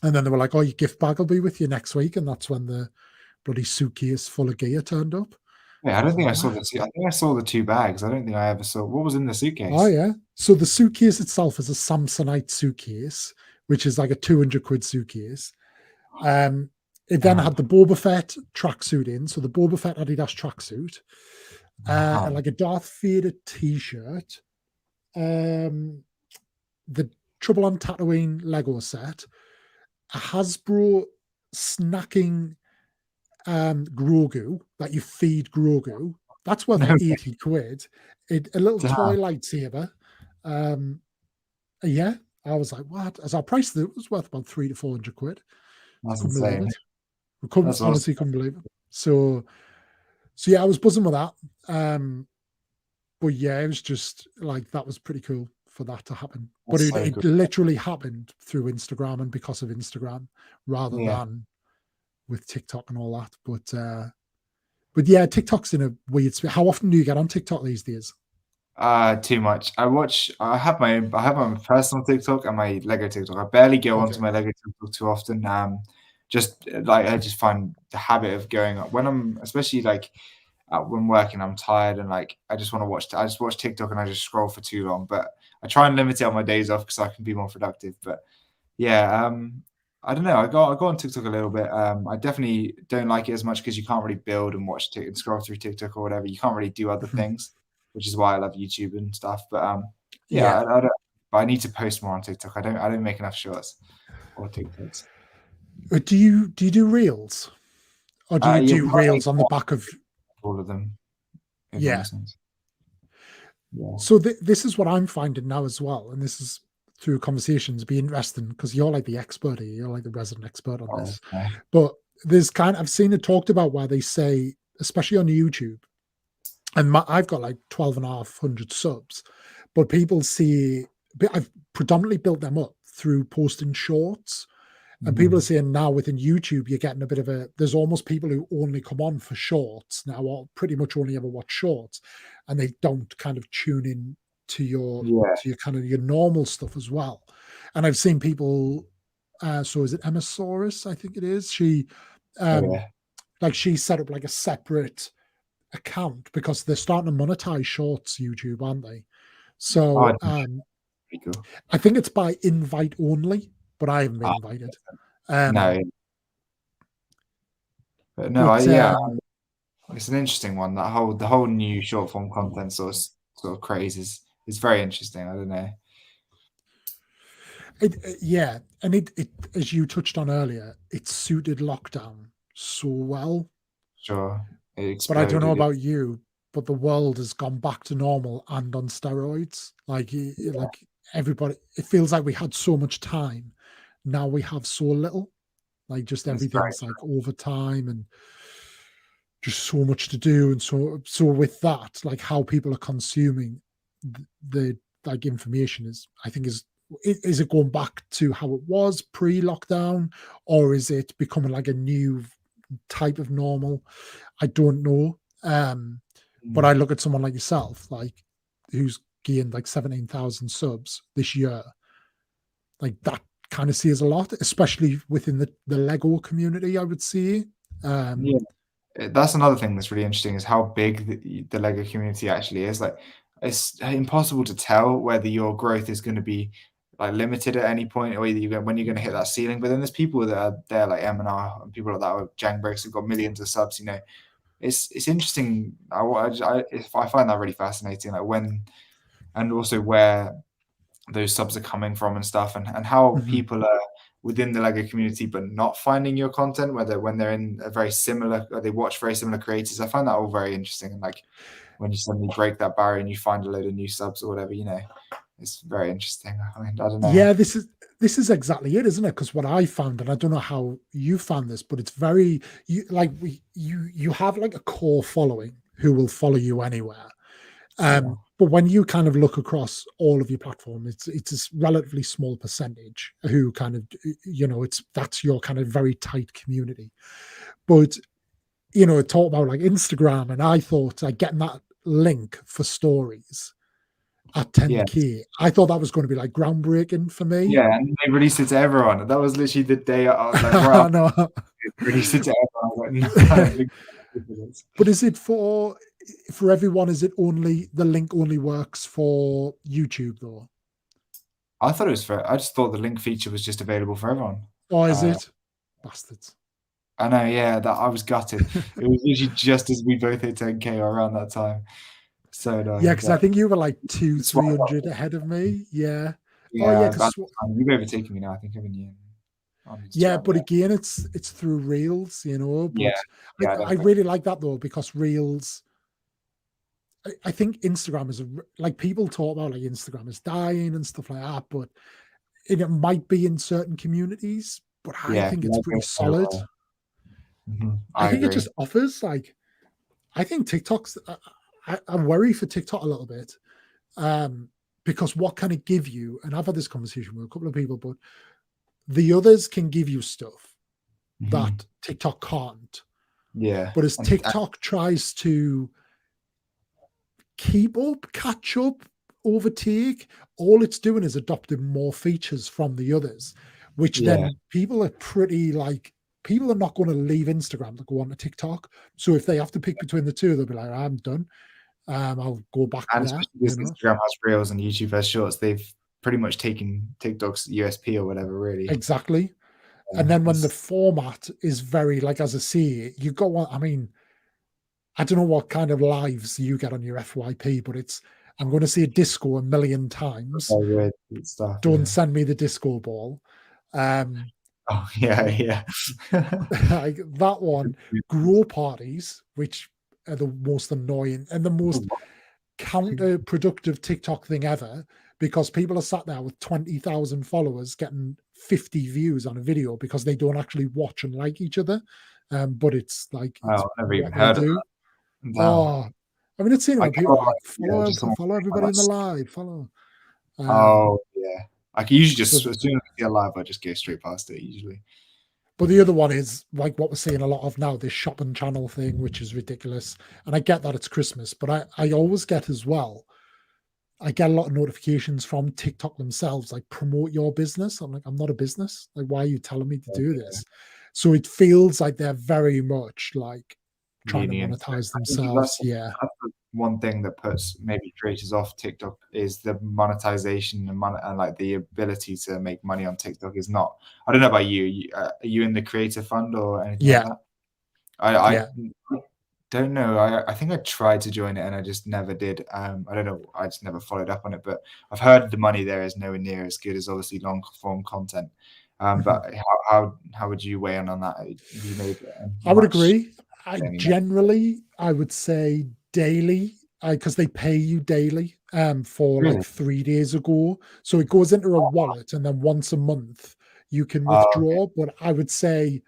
And then they were like, oh, your gift bag will be with you next week. And that's when the bloody suitcase full of gear turned up. Yeah, I don't think I saw the two. I think I saw the two bags. I don't think I ever saw what was in the suitcase. Oh, yeah. So the suitcase itself is a Samsonite suitcase, which is like a 200 quid suitcase. It then had the Boba Fett tracksuit in. So the Boba Fett Adidas tracksuit, and like a Darth Vader t-shirt, the Trouble on Tatooine Lego set, a Hasbro snacking Grogu that you feed Grogu. That's worth 80 quid. A little toy lightsaber. Yeah, I was like, what? As our price, it was worth about 300 to 400 quid. That's insane. Honestly couldn't believe it. So yeah, I was buzzing with that. But yeah, it was just like, that was pretty cool for that to happen. But it literally happened through Instagram and because of Instagram rather than with TikTok and all that. But yeah, TikTok's in a weird spot. How often do you get on TikTok these days? Too much. I have my personal TikTok and my Lego TikTok. I barely go onto my Lego TikTok too often. Just like I just find the habit of going when I'm, especially like when working, I'm tired and like I just want to watch. I just watch TikTok and I just scroll for too long. But I try and limit it on my days off because I can be more productive. But yeah, I don't know. I go on TikTok a little bit. I definitely don't like it as much because you can't really build and watch and scroll through TikTok or whatever. You can't really do other things, which is why I love YouTube and stuff. But I don't. But I need to post more on TikTok. I don't make enough shorts or TikToks. Do you do reels, or do you do reels on the back of all of them? Yeah. So this is what I'm finding now as well, and this is through conversations be interesting because you're like the expert here, you're like the resident expert on this. Okay. But there's I've seen it talked about where they say, especially on YouTube, and I've got like 12,500 subs, but people see I've predominantly built them up through posting shorts. And people are Mhm. saying now within YouTube, you're getting a bit of there's almost people who only come on for shorts now, or pretty much only ever watch shorts, and they don't kind of tune in to Yeah. your kind of your normal stuff as well. And I've seen people, so is it Emma Saurus? I think it is. She, Oh, um, yeah. like she set up like a separate account because they're starting to monetize shorts YouTube, aren't they? Oh, I So think that's pretty cool. I think it's by invite only, but I haven't been Ah, invited. no. But no, But yeah, it's an interesting one. The whole new short form content sort of craze is very interesting. I don't know. yeah, and it as you touched on earlier, it suited lockdown so well. Sure, it But I don't know exploded. about you, but the world has gone back to normal and on steroids. Yeah, Like everybody, it feels like we had so much time. Now we have so little. Like just it's very everything's like overtime and just so much to do. And so with that, like how people are consuming the like information is, I think is it going back to how it was pre-lockdown, or is it becoming like a new type of normal? I don't know. But true. I look at someone like yourself, like who's gained like 17,000 subs this year. Like that kind of says a lot, especially within the Lego community, I would say. Yeah, Um, that's another thing that's really interesting is how big the Lego community actually is. Like, it's impossible to tell whether your growth is going to be like limited at any point, or when you're going to hit that ceiling. But then there's people that are there, like M&R and people like that, or Jang Breaks, who've got millions of subs. It's interesting. I find that really fascinating. Like when and also where those subs are coming from and stuff, and how mhm. people are within the Lego community but not finding your content, whether when they're in a very similar, or they watch very similar creators. I find that all very interesting. And like when you suddenly break that barrier and you find a load of new subs or whatever, it's very interesting. I mean, I don't know. Yeah, this is exactly it, isn't it? Because what I found, and I don't know how you found this, but it's very you have like a core following who will follow you anywhere. Yeah, But when you kind of look across all of your platform, it's a relatively small percentage who kind of that's your kind of very tight community. But talk about like Instagram, and I thought like getting that link for stories at yeah, 10K, I thought that was going to be like groundbreaking for me. yeah. And they released it to everyone. That was literally the day I was like, right I after know. it released it to everyone. I was like, no, I don't think it's But is it for everyone? Is it only the link only works for YouTube though? I thought it was for. I just thought the link feature was just available for everyone. Or is Uh, it? Bastards. I know, yeah, that I was gutted. It was usually just as we both hit 10K or around that time. So Yeah, annoying, because I but think you were like two, it's what three I got. hundred ahead of me. Yeah. Oh yeah, Yeah, because you've overtaken me now, I think, haven't you? I'm just yeah, around but there. again, it's through Reels, Yeah, But yeah, I definitely. really like that though because Reels. I think Instagram is like people talk about like Instagram is dying and stuff like that, but it might be in certain communities. But I Yeah, think it's Lego pretty solid. I I think it agree. just offers like I think TikTok's. I worry for TikTok a little bit um, because what can it give you? And I've had this conversation with a couple of people, but the others can give you stuff Mhm. that TikTok can't. Yeah, But as and TikTok tries to keep up, catch up, overtake, all it's doing is adopting more features from the others, which yeah, then people are pretty like, people are not going to leave Instagram to go on to TikTok. So if they have to pick between the two, they'll be like, I'm done. I'll go back and there, especially because Instagram has Reels and YouTube has Shorts, they've pretty much taken TikTok's USP or whatever, really. Exactly. And Yeah, then when the it's format is very like as I see, you got one. I mean, I don't know what kind of lives you get on your FYP, but it's I'm going to see a disco a million times. very weird stuff, Don't yeah. send me the disco ball. Um, Oh, yeah, yeah. like that one, grow parties, which are the most annoying and the most counterproductive TikTok thing ever, because people are sat there with 20,000 followers getting 50 views on a video because they don't actually watch and like each other. But it's like Oh, it's I've never even what they'll heard of do. that. Damn. Oh, I mean, it's seen I when get people a are lot, like yeah, follow just someone follow saying, "Oh, everybody in the that's" live, follow. Oh, yeah. I can usually So, just as soon as I see a live, I just go straight past it usually. but the other one is like what we're seeing a lot of now, this shopping channel thing, which is ridiculous. And I get that it's Christmas, but I always get as well. I get a lot of notifications from TikTok themselves, like promote your business. I'm like, I'm not a business. Like, why are you telling me to do Yeah. this? So it feels like they're very much like trying to Lenient. monetize I think themselves. Yeah. that's the one thing that puts maybe creators off TikTok is the monetization and like the ability to make money on TikTok is not. I don't know about you. Are you in the creator fund or anything like Yeah. that? I Yeah. don't know. I think I tried to join it and I just never did. I don't know. I just never followed up on it. But I've heard the money there is nowhere near as good as obviously long form content. Mhm. But how would you weigh in on that? Have you made I would much? agree. I would say daily, because they pay you daily for Really? like 3 days ago. So it goes into a wallet, and then once a month you can Okay. withdraw. But I would say,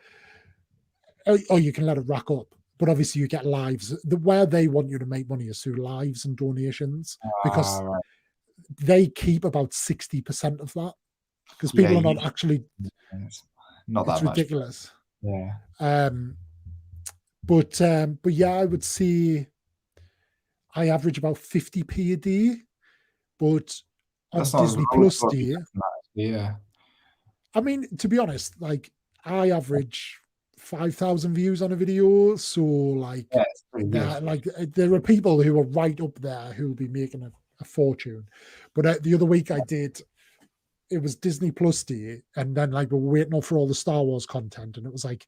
or you can let it rack up. But obviously, you get lives. Where they want you to make money is through lives and donations, because Right. they keep about 60% of that, because Yeah, people are you not actually. it's not It's that much, but ridiculous. yeah. Um, but yeah, I would say I average about 50p a day, but on That's not as Disney I would Plus probably day, less than that, yeah. I mean, to be honest, like I average 5,000 views on a video. So like Yeah, it's pretty good. there are people who are right up there who will be making a fortune. But the other week I did, it was Disney Plus day, and then like we were waiting for all the Star Wars content, and it was like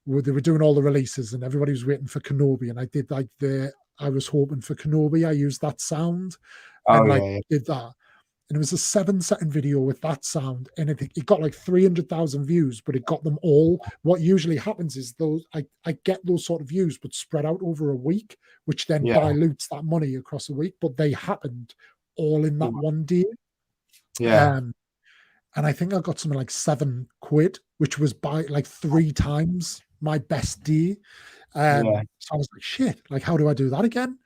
they were doing all the releases, and everybody was waiting for Kenobi, and I did like I was hoping for Kenobi. I used that sound and Oh, like yeah, yeah. did that. And it was a 7-second video with that sound, and it got like 300,000 views, but it got them all. What usually happens is I get those sort of views, but spread out over a week, which then Yeah. dilutes that money across a week. But they happened all in that one day. Yeah. Um, and I think I got something like £7, which was by like 3 times my best day. Yeah. So I was like, shit, like, how do I do that again?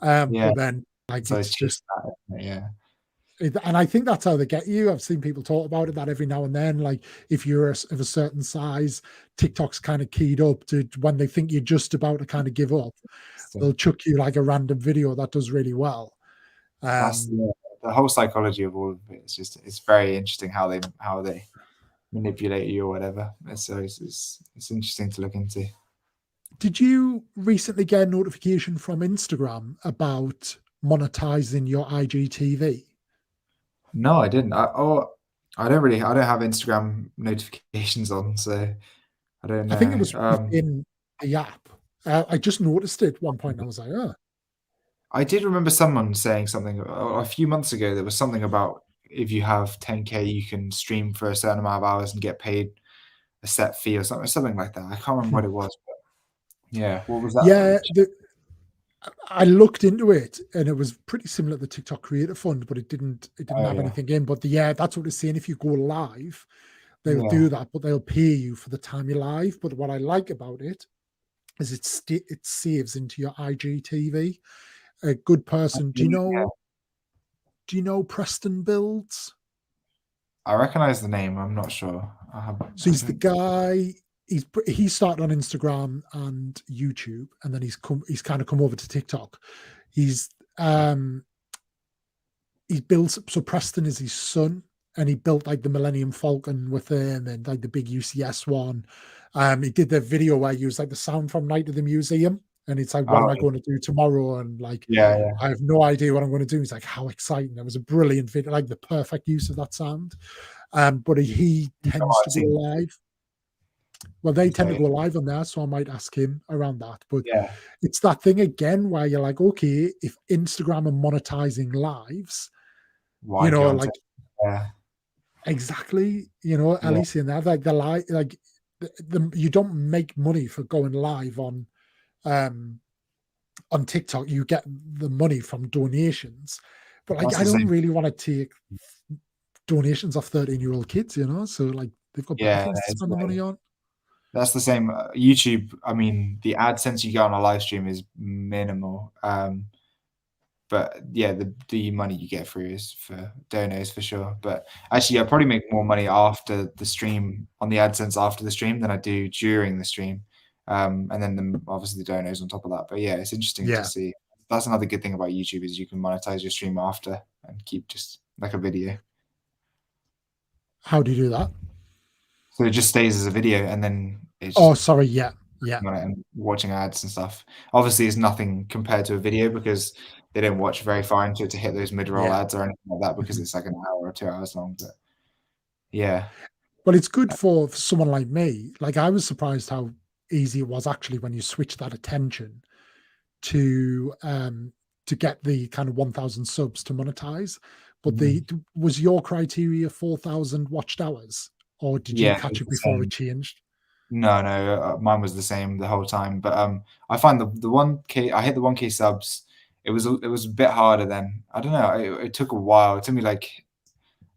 Yeah. But then, like, So it's it's just just, that, isn't it? Yeah. and I think that's how they get you. I've seen people talk about it that every now and then, like, if you're of a certain size, TikTok's kind of keyed up to when they think you're just about to kind of give up, So they'll chuck you like a random video that does really well. that's Um, yeah, the whole psychology of all of it. It's very interesting how they manipulate you or whatever. It's interesting to look into. did you recently get a notification from Instagram about monetizing your IGTV? No, I didn't. I don't have Instagram notifications on, so I don't I think it know. was within the app. I just noticed it at one point. And I was like, oh, I did remember someone saying something a few months ago. There was something about if you have 10K, you can stream for a certain amount of hours and get paid a set fee or something like that. I can't remember what it was, but yeah. What was that? yeah. I looked into it, and it was pretty similar to the TikTok Creator Fund, but it didn't Oh have yeah, anything in. But yeah, that's what it's saying. If you go live, they'll do yeah, that, but they'll pay you for the time you're live. But what I like about it is it saves into your IGTV. A good person. Do you yeah. know? Do you know Preston Builds? I recognize the name. I'm not sure. So I he's the don't. guy. He started on Instagram and YouTube, and then he's kind of come over to TikTok. He's um he builds, so Preston is his son, and he built like the Millennium Falcon with him, and like the big UCS one. He did the video where he used like the sound from Night of the Museum, and it's like, what am Oh I going to do tomorrow? And like, yeah, yeah. I have no idea what I'm going to do. He's like, how exciting! It was a brilliant video, like the perfect use of that sound. But he I might tends have to go seen. live. Well, they tend to Okay. go live on there, so I might ask him around that. But Yeah. it's that thing again where you're like, okay, if Instagram are monetizing lives, Why do you want to? like Yeah. exactly, Yeah. Ellie saying that, like you don't make money for going live um on TikTok. You get the money from donations, but like That's I the don't same. really want to take donations off 13-year-old kids, so like they've got better Yeah, things to it's spend the money like on. that's the same. YouTube. I mean, the AdSense you get on a live stream is minimal. But yeah, the money you get through is for donos for sure. But actually, I probably make more money after the stream on the AdSense after the stream than I do during the stream. And then obviously the donos on top of that. But yeah, it's interesting to Yeah. see. That's another good thing about YouTube is you can monetize your stream after and keep just like a video. How do you do that? So it just stays as a video, and then it's Oh, just sorry. Yeah. Yeah. on it and watching ads and stuff. Obviously, it's nothing compared to a video because they don't watch very far into it to hit those mid-roll Yeah. ads or anything like that because Mhm. it's like an hour or 2 hours long. But yeah, Well, it's good for someone like me. Like, I was surprised how easy it was actually when you switch that attention to get the kind of 1,000 subs to monetize. But was your criteria 4,000 watched hours, or did you yeah, catch it's it the before it same. changed? No, mine was the same the whole time. But I find the 1K, I hit the 1K subs. It was a bit harder then. I don't know. It took a while. It took me like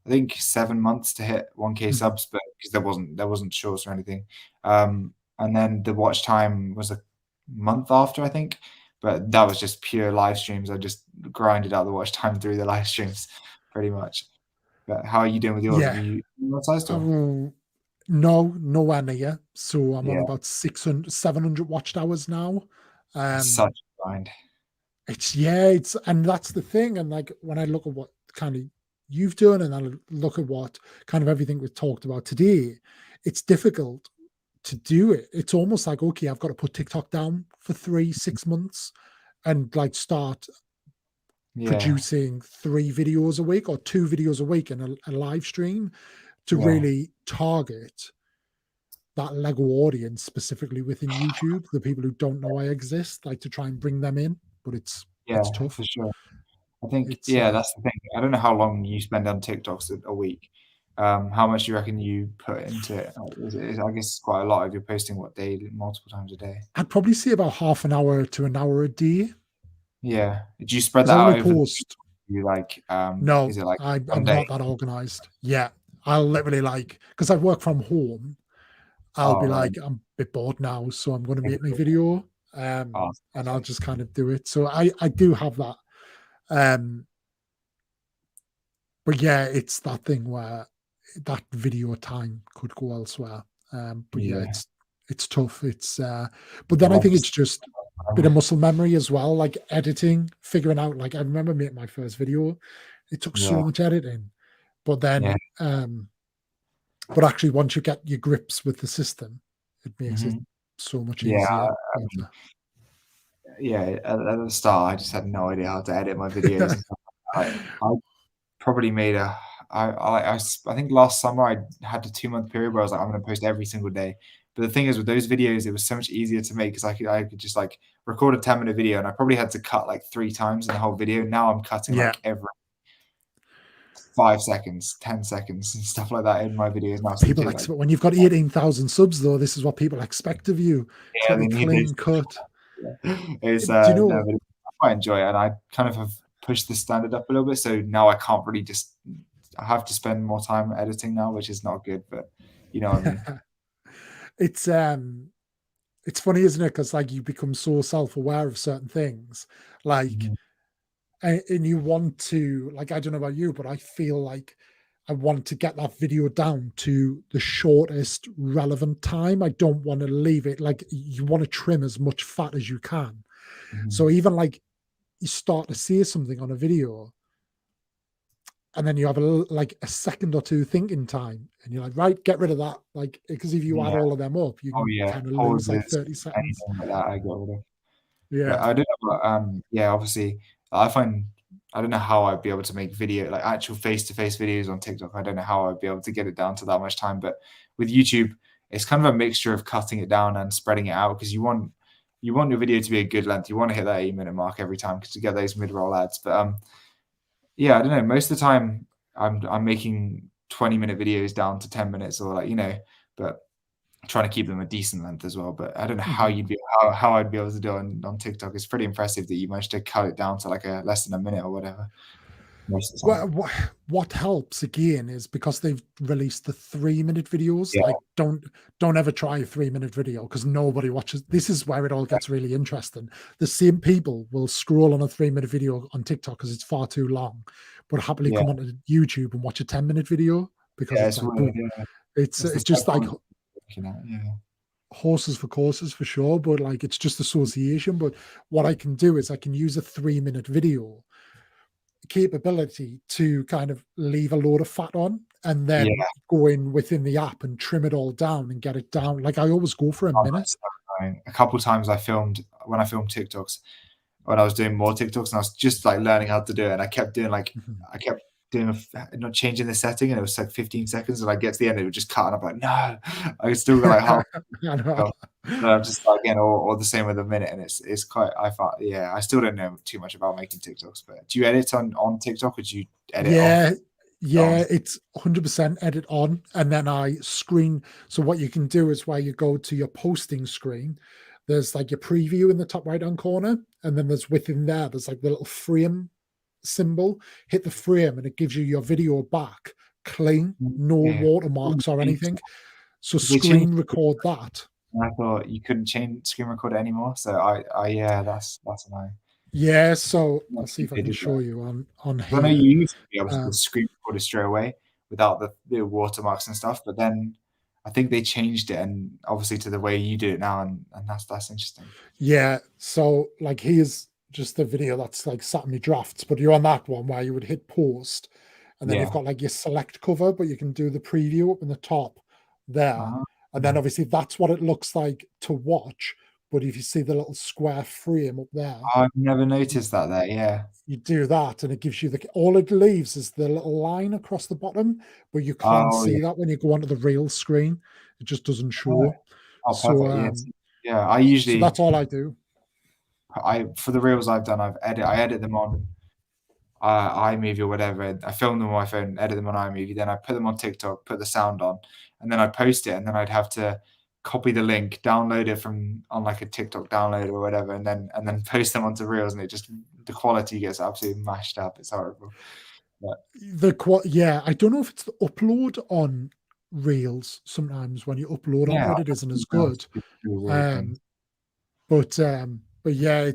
I think 7 months to hit 1K Mhm. subs, but because there wasn't shorts or anything. And then the watch time was a month after, I think, but that was just pure live streams. I just grinded out the watch time through the live streams, pretty much. But how are you doing with yours? Have Yeah. you monetized or? Oh, no, nowhere near. So I'm on Yeah, about 600, 700 watched hours now. it's such Um, a grind. and that's the thing. And like when I look at what kind of you've done and I look at what kind of everything we've talked about today, it's difficult to do it. It's almost like, okay, I've got to put TikTok down for 3, 6 months and like start Yeah, producing 3 videos a week or 2 videos a week in a live stream to yeah, really target that Lego audience specifically within YouTube, the people who don't know I exist, like to try and bring them in. But yeah, it's tough. for sure. I think, It's yeah, that's the thing. I don't know how long you spend on TikToks a week. How much do you reckon you put into it? I guess it's quite a lot if you're posting what daily, multiple times a day. I'd probably say about half an hour to an hour a day Yeah. Do you spread because that I out only over? post. You like, is No, it like one I'm day? not that organized. Yeah, I'll literally like because I work from home. I'll Oh, be right. like, I'm a bit bored now, so I'm going to Yeah, make my cool. video, Oh, that's and I'll perfect. just kind of do it. So I do have that, um, but yeah, it's that thing where that video time could go elsewhere. But yeah, Yeah. it's tough. But then I Life think is it's just a bit of muscle memory as well, like editing, figuring out. Like I remember making my first video, it took yeah, so much editing, but yeah. then but actually once you get your grips with the system, it makes it Hmm. so much Yeah. easier. Yeah. At the start, I just had no idea how to edit my videos and stuff. I probably made a I think last summer I had a 2-month period where I was like, I'm gonna post every single day. But the thing is with those videos, it was so much easier to make because I could just like record a 10-minute video and I probably had to cut like 3 times in the whole video. Now I'm cutting Yeah, like every 5 seconds, 10 seconds and stuff like that in my videos now. So you people take like expect when you've got 18,000 subs though, this is what people expect of you. It's got yeah, to be they need clean those. cut. Yeah. It's Do you no, know? but I quite enjoy it and I kind of have pushed the standard up a little bit. So now I can't really just I have to spend more time editing now, which is not good, but you know what I mean. it's it's funny, isn't it? Because like you become so self-aware of certain things, like Mhm. and you want to, like, I don't know about you, but I feel like I want to get that video down to the shortest relevant time. I don't want to leave it, like, you want to trim as much fat as you can. So Mhm. even like you start to say something on a video and then you have like a second or two thinking time and you're like, right, get rid of that, like, because if you add Yeah. all of them up you Oh, can yeah. kind of lose like Pauses, 30 seconds. anything like that, I get rid of. But Yeah. I don't know, yeah, obviously, I find I don't know how I'd be able to make video like actual face-to-face videos on TikTok. I don't know how I'd be able to get it down to that much time. But with YouTube, it's kind of a mixture of cutting it down and spreading it out because you want your video to be a good length. You want to hit that 8-minute mark every time because you get those mid-roll ads. But yeah, I don't know. Most of the time, I'm making 20-minute videos down to 10 minutes or like but trying to keep them a decent length as well. But I don't know how Mhm. you'd be how I'd be able to do it on TikTok. It's pretty impressive that you managed to cut it down to like a less than a minute or whatever. most of the time. Well, what helps again is because they've released the 3-minute videos. Yeah, Like, don't ever try a 3-minute video because nobody watches. This is where it all gets really interesting. The same people will scroll on a 3-minute video on TikTok because it's far too long, but happily yeah, come onto YouTube and watch a 10-minute video because yeah. it's It's like weird. boom. Yeah, it's the It's just like psychology looking at. Yeah, horses for courses for sure, but like it's just association. But what I can do is I can use a 3-minute video capability to kind of leave a load of fat on and then yeah. go in within the app and trim it all down and get it down. Like I always go for a Oh, minute. that's so annoying. A couple times when I filmed TikToks, when I was doing more TikToks, and I was just like learning how to do it, and Mhm. I kept doing not changing the setting, and it was like 15 seconds, and I get to the end, it would just cut, and I'm like, no, I still got like half. I know. No, I'm just like, again, or the same with a minute, and it's quite. I find, yeah, I still don't know too much about making TikToks, but do you edit on TikTok, or do you edit off Yeah, on? yeah, it's 100% edit on, and then I screen. So what you can do is where you go to your posting screen, there's like your preview in the top right hand corner, and then there's within there's like the little frame symbol. Hit the frame, and it gives you your video back clean, no Yeah, watermarks or anything. So they changed. screen record that. And I thought you couldn't change screen record it anymore. So yeah, that's annoying. Yeah, so I I'll see think if I they can did show that. you on 'Cause I know here. you used to be able to Um, just screen record it straight away without the watermarks and stuff, but then I think they changed it, and obviously to the way you do it now, and that's interesting. yeah, so like here's just the video that's like sat in my drafts, but you're on that one where you would hit post, and then you've Yeah. got like your select cover, but you can do the preview up in the top there. Ah, And then obviously that's what it looks like to watch. But if you see the little square frame up there, I've never noticed that there, yeah. you do that and it gives you all it leaves is the little line across the bottom, but you can't Oh, yeah. see that when you go onto the real screen. It just doesn't Oh, show. oh, So perfect, yes. Yeah, so that's all I do. for the reels I've done, I edit them on iMovie or whatever. I film them on my phone, edit them on iMovie, then I put them on TikTok, put the sound on, and then I'd post it, and then I'd have to copy the link, download it from on like a TikTok download or whatever, and then post them onto Reels, and the quality gets absolutely mashed up. It's horrible. But Yeah, I don't know if it's the upload on Reels sometimes when you upload onto yeah, it, it isn't as Reels good. do weird things. Um, but yeah,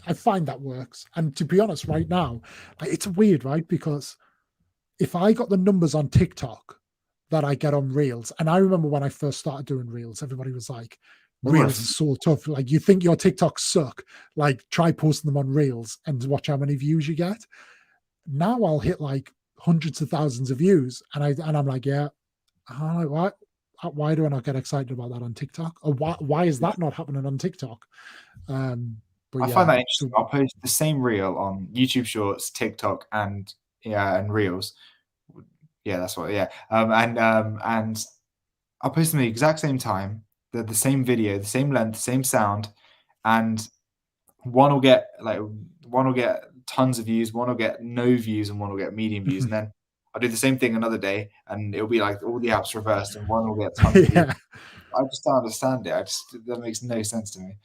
I find that works. And to be honest, right now, like, it's weird, right? Because if I got the numbers on TikTok that I get on Reels, and I remember when I first started doing Reels, everybody was like, They were Reels is so tough. Like, you think your TikToks suck, like try posting them on Reels and watch how many views you get. Now I'll hit like hundreds of thousands of views, and I'm like, yeah, I'm like, why do I not get excited about that on TikTok? Or why is that not happening on TikTok? But I find yeah, that so interesting. I'll post the same reel on YouTube Shorts, TikTok, and yeah, and Reels. Yeah, that's what. Yeah, and I'll post them at the exact same time. They're the same video, the same length, same sound, and one will get tons of views, one will get no views, and one will get medium views. And then I'll do the same thing another day, and it'll be like all the apps reversed, and one will get tons of views. yeah, I just don't understand it. That makes no sense to me.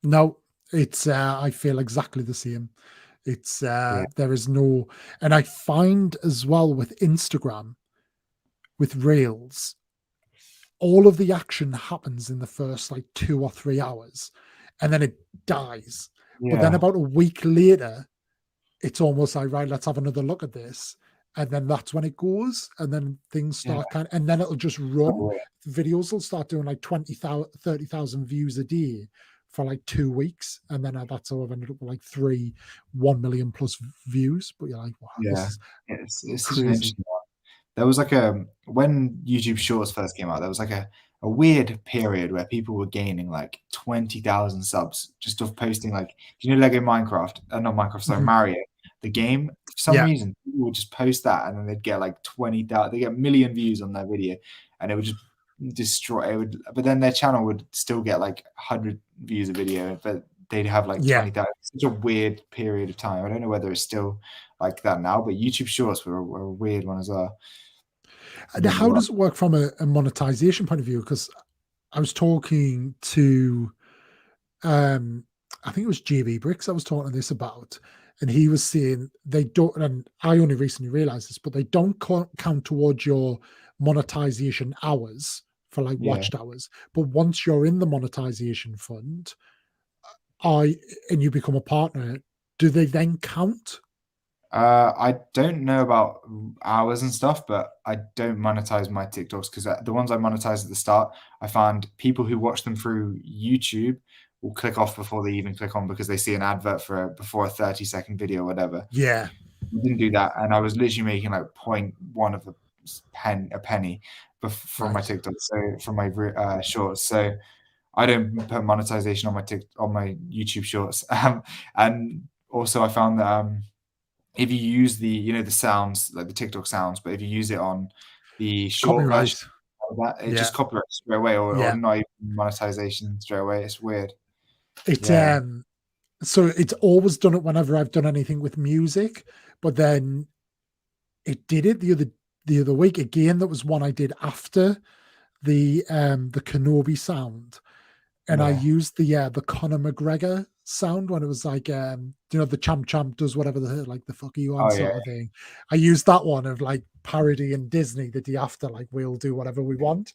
no, it's I feel exactly the same. It's Yeah, there is no, and I find as well with Instagram, with Reels, all of the action happens in the first like 2 or 3 hours, and then it dies. But then yeah, about a week later, it's almost like, right, let's have another look at this. And then that's when it goes, and then things yeah. start and then it'll just run. So weird. Videos will start doing like 20,000, 30,000 views a day for like 2 weeks. And then that's how I've ended up with like 1 million plus views. But you're like, wow, this Yeah, is it's such an crazy. interesting one. There was like a when YouTube Shorts first came out, there was like a weird period where people were gaining like 20,000 subs just off posting like, do you know Lego Minecraft? Not Minecraft, sorry, Mhm. Mario, the game. For some Yeah. reason, people would just post that and then they'd get like 20,000, they get a million views on their video, and it would just destroy it would, but then their channel would still get like 100 views a video, but they'd have like Yeah. 20,000. Such a weird period of time. I don't know whether it's still like that now, but YouTube Shorts were a weird one as well. And Really how well. does it work from a monetization point of view? Because I was talking to um I think it was SWbricks I was talking to this about, and he was saying they don't, and I only recently realized this, but they don't count towards your monetization hours for like Yeah. watched hours. But once you're in the monetization fund, I and you become a partner, do they then count? I don't know about hours and stuff, but I don't monetize my TikToks because the ones I monetize at the start, I found people who watch them through YouTube will click off before they even click on because they see an advert before a 30-second video or whatever. Yeah. I didn't do that, and I was literally making like .1 of a penny from my Right. TikTok, so from my shorts. So I don't put monetization on my YouTube shorts. And also I found that if you use the sounds, like the TikTok sounds, but if you use it on the short version Copyright. of that, it Yeah. just copyrights straight away, or Yeah. not even monetization straight away. It's weird. It Yeah. so it's always done it whenever I've done anything with music, but then it did it the other week again. That was one I did after the Kenobi sound, and I Yeah. used the Conor McGregor sound when it was like the champ does whatever the fuck are you on Oh yeah. sort of thing. I used that one of like parody and Disney the day after, like we'll do whatever we want,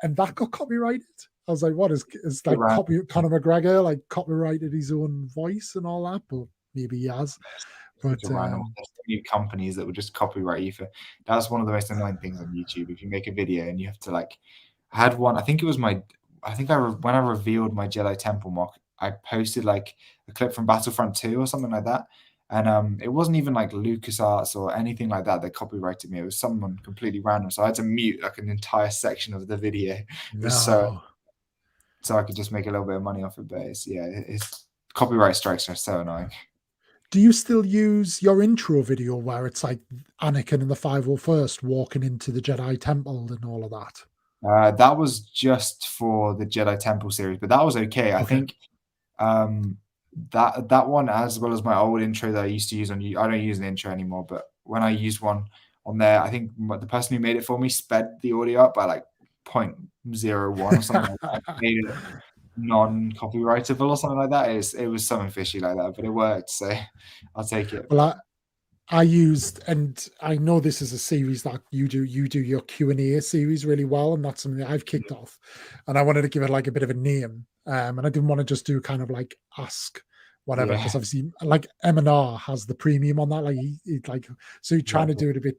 and that got copyrighted. I was like, what is like Conor McGregor like copyrighted his own voice and all that, but maybe he has. But Such a random. There's so many companies that would just copyright you for. That's one of the most annoying things on YouTube. If you make a video and you have to like, I had one. I think it was my. I think when I revealed my Jedi Temple mock, I posted like a clip from Battlefront 2 or something like that, and it wasn't even like LucasArts or anything like that that copyrighted me. It was someone completely random, so I had to mute like an entire section of the video. It was so I could just make a little bit of money off it. But it's copyright strikes are so annoying. do you still use your intro video where it's like Anakin and the 501st walking into the Jedi Temple and all of that? That was just for the Jedi Temple series, but that was okay. I Okay. think that one, as well as my old intro that I used to use on you, I don't use an intro anymore. But when I used one on there, I think the person who made it for me sped the audio up by like 0.01 or something like that. Made it non-copyrightable or something like that. It was something fishy like that, but it worked, so I'll take it. Well, I used, and I know this is a series that you do your Q&A series really well, and that's something that I've kicked off, and I wanted to give it like a bit of a name, and I didn't want to just do kind of like ask whatever, because obviously like M&R has the premium on that, like he like, so you're trying to do it a bit.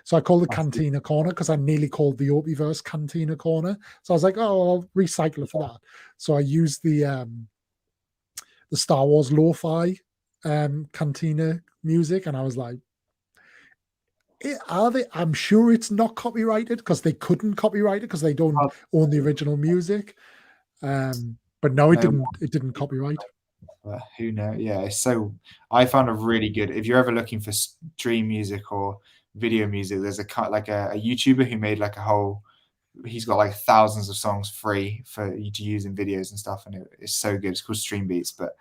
So I called the Cantina Corner because I nearly called the Opie-verse Cantina Corner. So I was like, oh, I'll recycle it for that. So I used the Star Wars lo-fi Cantina music, and I was like, are they? I'm sure it's not copyrighted because they couldn't copyright it because they don't own the original music. But no, it didn't. It didn't copyright. Who knows? Yeah, so I found a really good. If you're ever looking for stream music or video music, there's a YouTuber who made like a whole. He's got like thousands of songs free for you to use in videos and stuff, and it's so good. It's called Stream Beats, but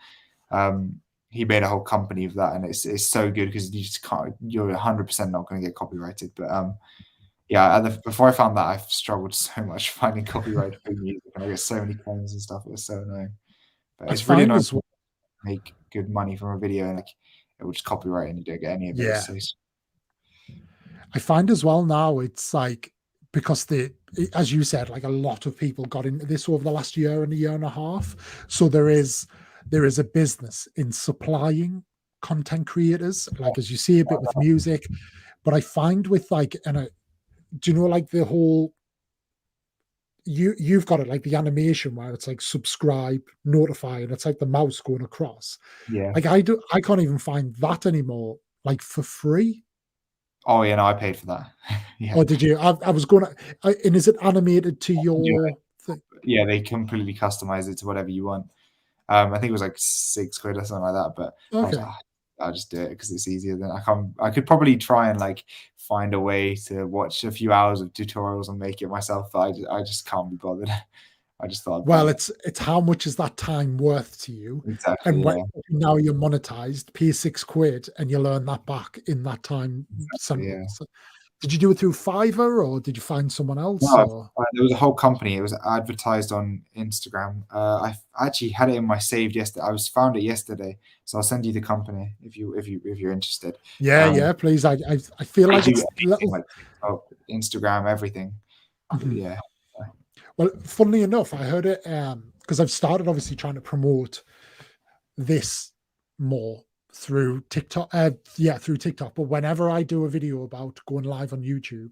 he made a whole company of that, and it's so good because you just can't. You're 100% not going to get copyrighted, but before I found that, I've struggled so much finding copyright free music, and I get so many claims and stuff. It was so annoying. But it's really nice to make good money from a video, and like it will just copyright, and you don't get any of it. Yeah. So I find as well now it's like, because as you said, like a lot of people got into this over the last year and a year and a half. So there is a business in supplying content creators, like as you see a bit with music. But I find with like, do you know like the whole, you've got it like the animation where it's like subscribe, notify, and it's like the mouse going across. Yeah. Like I can't even find that anymore, like for free. Oh yeah, no, I paid for that. Yeah. Or did you? I was going to. And is it animated to your thing? Yeah, they completely customize it to whatever you want. I think it was like £6 or something like that. But I was like, I'll just do it because it's easier. Than I could probably try and like find a way to watch a few hours of tutorials and make it myself, but I just can't be bothered. I just thought, well, it's how much is that time worth to you? Exactly. And now you're monetized, pay £6 and you learn that back in that time. Exactly, yeah. Did you do it through Fiverr or did you find someone else? No, Or there was a whole company. It was advertised on Instagram. I actually had it in my saved yesterday. Found it yesterday, so I'll send you the company if you're interested. yeah, please. I feel They like do it's anything little. like TikTok, Instagram, everything. Mhm. Yeah. Well, funnily enough, I heard it because I've started obviously trying to promote this more through TikTok. Through TikTok. But whenever I do a video about going live on YouTube,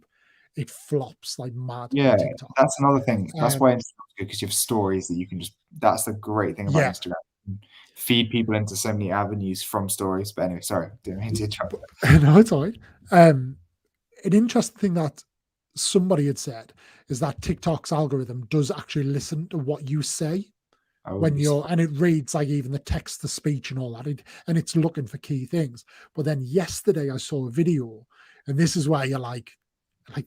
it flops like mad Yeah, on TikTok. that's another thing. That's why Um, Instagram's good because you have stories that you can just. That's the great thing about yeah, Instagram. You can feed people into so many avenues from stories. But anyway, sorry, didn't mean to interrupt. but, no, it's all right. An interesting thing that somebody had said is that TikTok's algorithm does actually listen to what you say Oh, when you you're, spot. and it reads like even the text to speech and all that, and it's looking for key things. But then yesterday I saw a video, and this is where you're like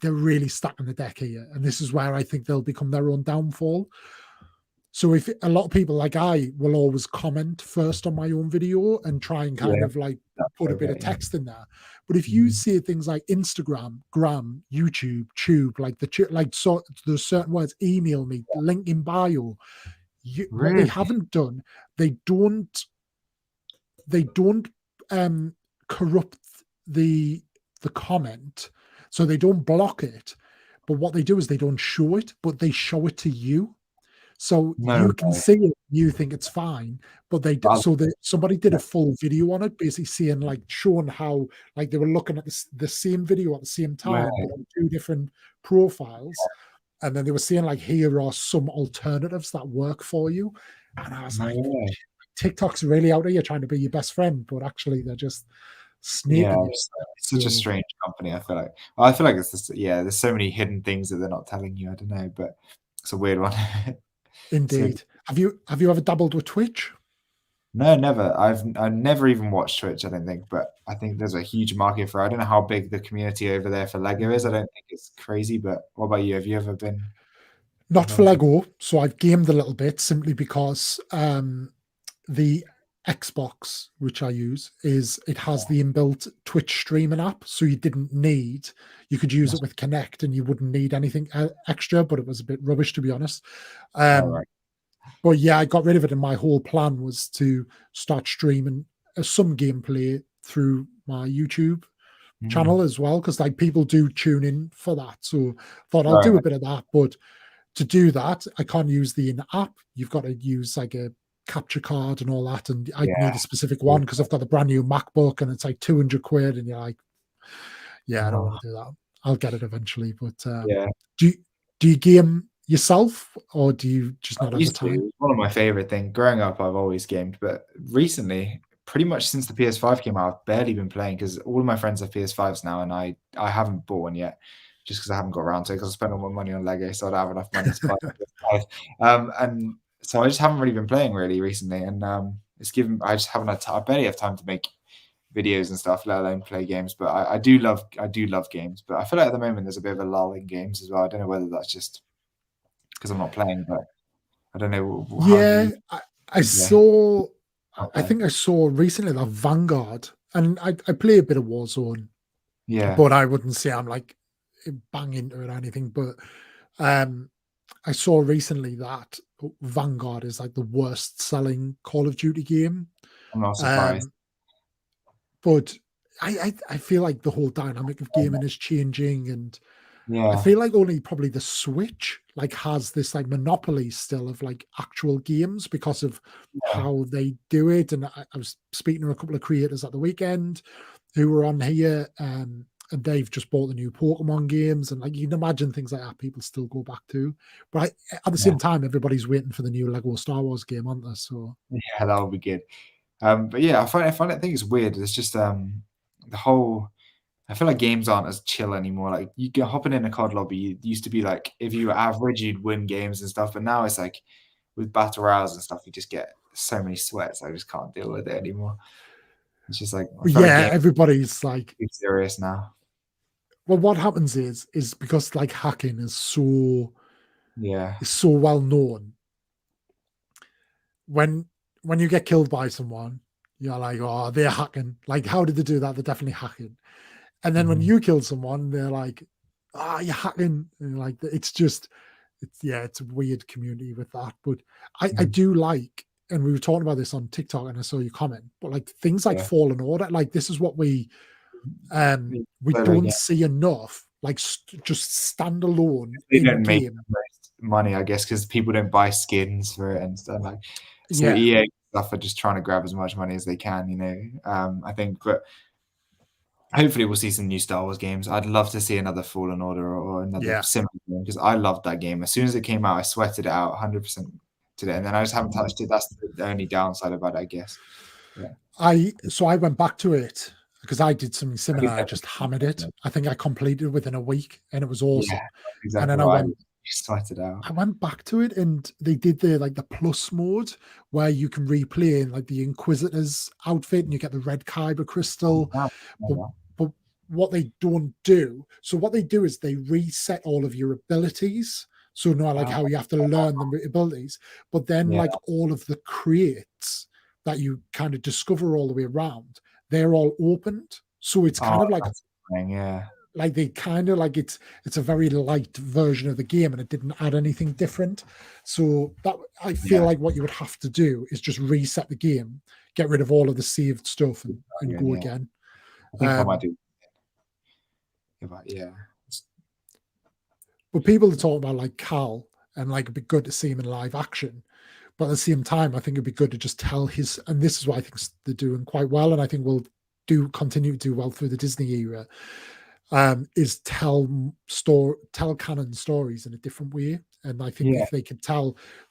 they're really stacking the deck here, and this is where I think they'll become their own downfall. So if a lot of people, like I will always comment first on my own video and try and kind Yeah, of like that's put a bit okay. of text in there. But if you Mhm. see things like Instagram, Gram, YouTube, Tube, so there's certain words, email me, link in bio. What they Really? haven't done, they don't they don't corrupt the comment, so they don't block it. But what they do is they don't show it, but they show it to you. So No you can way. see it, you think it's fine, but But somebody did a full video on it, basically seeing like showing how like they were looking at the same video at the same time, way. but on two different profiles, and then they were saying like here are some alternatives that work for you, and I was No like, way. TikTok's really out here trying to be your best friend, but actually they're just Yeah, snaking you. it's such a So strange company. I feel like it's just, yeah. There's so many hidden things that they're not telling you. I don't know, but it's a weird one. So indeed, have you ever dabbled with Twitch? no, never. I've never even watched Twitch, I don't think, but I think there's a huge market for. I don't know how big the community over there for Lego is. I don't think it's crazy, but what about you? Have you ever been Not for involved in? Lego, so I've gamed a little bit simply because the Xbox, which I use, it has the inbuilt Twitch streaming app, so you could use it That's with Connect, and you wouldn't need anything extra. But it was a bit rubbish, to be honest. all right. But yeah, I got rid of it, and my whole plan was to start streaming some gameplay through my YouTube channel Mm. as well, because like people do tune in for that. So thought I'll do Right. a bit of that, but to do that, I can't use the in-app. You've got to use like a capture card and all that, and I need Yeah. a specific one because I've got the brand new MacBook and it's like 200 quid, and you're like, yeah, I don't Oh, want to do that. I'll get it eventually, but yeah. do you, do you game yourself or do you just I not have the used to. It time? was one of my favorite things. Growing up, I've always gamed, but recently, pretty much since the PS5 came out, I've barely been playing because all of my friends have PS5s now, and I haven't bought one yet, just because I haven't got around to it. Because I spent all my money on Lego, so I don't have enough money to buy a PS5. And so I just haven't really been playing really recently, and it's given. I just haven't had. I barely have time to make videos and stuff, let alone play games. But I do love games. But I feel like at the moment there's a bit of a lull in games as well. I don't know whether that's just because I'm not playing, but I don't know how do Yeah, you. I Yeah, saw. not I playing. think I saw recently that Vanguard, and I play a bit of Warzone, Yeah, but I wouldn't say I'm like bang into it or anything. But um, I saw recently that Vanguard is like the worst selling Call of Duty game. I'm not surprised. Um, but I feel like the whole dynamic of gaming is changing, and I Yeah, feel like only probably the Switch like has this like monopoly still of like actual games because of yeah, how they do it. And I was speaking to a couple of creators at the weekend who were on here, and they've just bought the new Pokemon games, and like you can imagine things like that people still go back to. But at the yeah, same time, everybody's waiting for the new Lego Star Wars game, aren't they? So yeah. That would be good. But yeah, I think it's weird. It's just the whole. I feel like games aren't as chill anymore. Like you get hopping in a COD lobby, it used to be like if you were average, you'd win games and stuff. But now it's like with battle royales and stuff, you just get so many sweats. I just can't deal with it anymore. It's just like I but feel like yeah, games everybody's like, are too serious now. well, what happens is because like hacking Yeah, is so well known. When you get killed by someone, you're like, oh, they're hacking. Like, how did they do that? They're definitely hacking. And then when you kill someone, they're like, you're hacking. And like, it's a weird community with that. But I do like, and we were talking about this on TikTok and I saw your comment, but like things like Yeah. Fallen Order, like this is what we Solo don't game. see enough, like just standalone They in don't make game. the most money, I guess, because people don't buy skins for it and stuff like. So Yeah. EA stuff are just trying to grab as much money as they can, you know. I think, but hopefully we'll see some new Star Wars games. I'd love to see another Fallen Order or another Yeah. similar game because I loved that game. As soon as it came out, I sweated it out 100% today, and then I just haven't touched it. That's the only downside about it, I guess. Yeah. So I went back to it because I did something similar. I just hammered it. Yeah, I think I completed it within a week and it was awesome. that's And exactly then what I sweated out. I went back to it and they did the plus mode where you can replay in like the Inquisitor's outfit and you get the red kyber crystal. Wow. But what they don't do, so what they do is they reset all of your abilities. So not like how you have to learn the abilities, but then like all of the crates that you kind of discover all the way around, they're all opened. So it's kind of like they kind of like it's a very light version of the game and it didn't add anything different. So that I feel like what you would have to do is just reset the game, get rid of all of the saved stuff and go again. I think I might do. Yeah. But people are talking about like Cal and like it'd be good to see him in live action. But at the same time, I think it'd be good to just tell his, and this is what I think they're doing quite well, and I think will continue to do well through the Disney era. Is tell canon stories in a different way. And I think if they could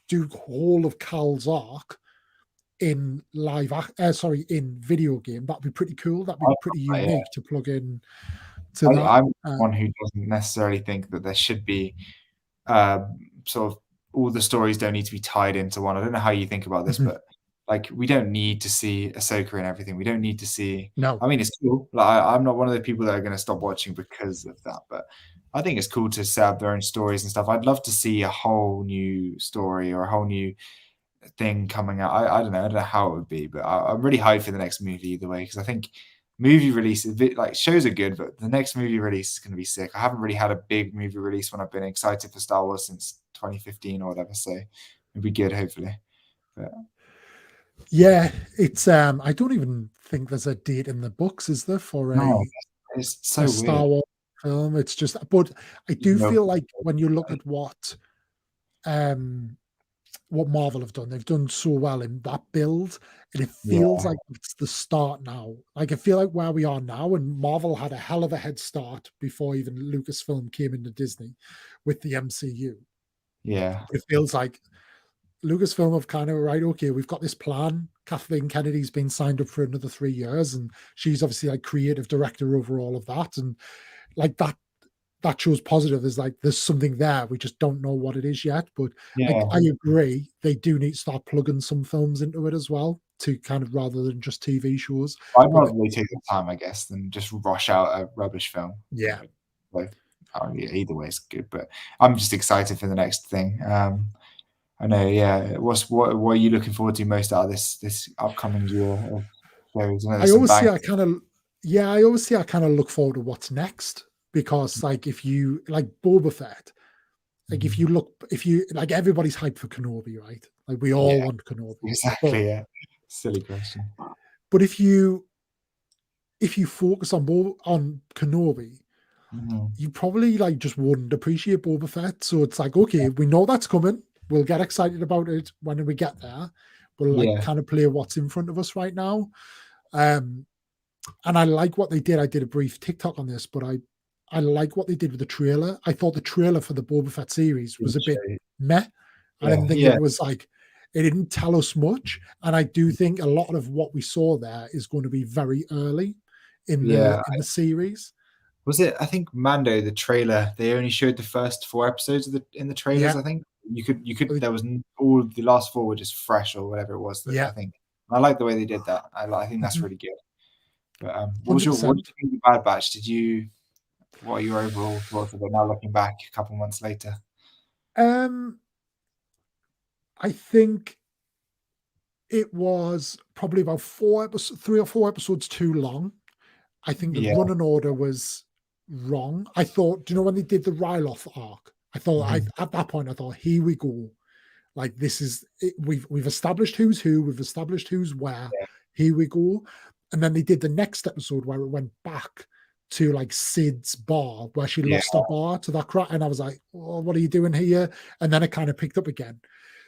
do all of Cal's arc in in video game, that'd be pretty cool. That'd be pretty unique to plug in to that. I'm one who doesn't necessarily think that there should be sort of all the stories don't need to be tied into one. I don't know how you think about this, but like we don't need to see Ahsoka and everything. We don't need to see. No, I mean it's cool. Like I'm not one of the people that are going to stop watching because of that, but I think it's cool to set up their own stories and stuff. I'd love to see a whole new story or a whole new thing coming out. I don't know how it would be, but I'm really hyped for the next movie either way because I think movie releases, like shows are good, but the next movie release is going to be sick. I haven't really had a big movie release when I've been excited for Star Wars since 2015 or whatever, so it'll be good hopefully. But yeah, it's I don't even think there's a date in the books, is there, for it's so weird. Star Wars film? It's just, but I do feel like when you look at what Marvel have done, they've done so well in that build, and it feels like it's the start now. Like I feel like where we are now, and Marvel had a hell of a head start before even Lucasfilm came into Disney with the MCU. Yeah, it feels like Lucasfilm have kind of okay, we've got this plan. Kathleen Kennedy's been signed up for another 3 years, and she's obviously like creative director over all of that, and like that shows positive. Is like there's something there. We just don't know what it is yet. But I agree, they do need to start plugging some films into it as well, to kind of rather than just TV shows. I'd rather they take the time, I guess, than just rush out a rubbish film. Yeah. Like either way is good, but I'm just excited for the next thing. I know, yeah. What are you looking forward to most out of this upcoming year of shows? I always say I kind of look forward to what's next, because like if you like Boba Fett, like if you like everybody's hyped for Kenobi, right? Like we all want Kenobi. Exactly, yeah. Silly question. But if you focus on Kenobi, you probably like just wouldn't appreciate Boba Fett. So it's like, okay, we know that's coming. We'll get excited about it when we get there. We'll like kind of play what's in front of us right now. And I like what they did. I did a brief TikTok on this, but I like what they did with the trailer. I thought the trailer for the Boba Fett series was a bit meh. I didn't think it was like, it didn't tell us much. And I do think a lot of what we saw there is going to be very early in the series. Was it? I think Mando, the trailer, they only showed the first 4 episodes in the trailers. I think you could. There was all the last 4 were just fresh or whatever it was. I think I like the way they did that. I think that's really good. But what did you think of Bad Batch? What are your overall thoughts of it now, looking back a couple months later? I think it was probably about 3 or 4 episodes too long. I think the Yeah. running order was wrong. I thought, do you know when they did the Ryloth arc? I thought at that point I thought, here we go. Like this is it, we've established who's who, we've established who's where. Yeah. Here we go. And then they did the next episode where it went back to like Sid's bar where she lost her bar to that crowd. And I was like, oh, what are you doing here? And then it kind of picked up again.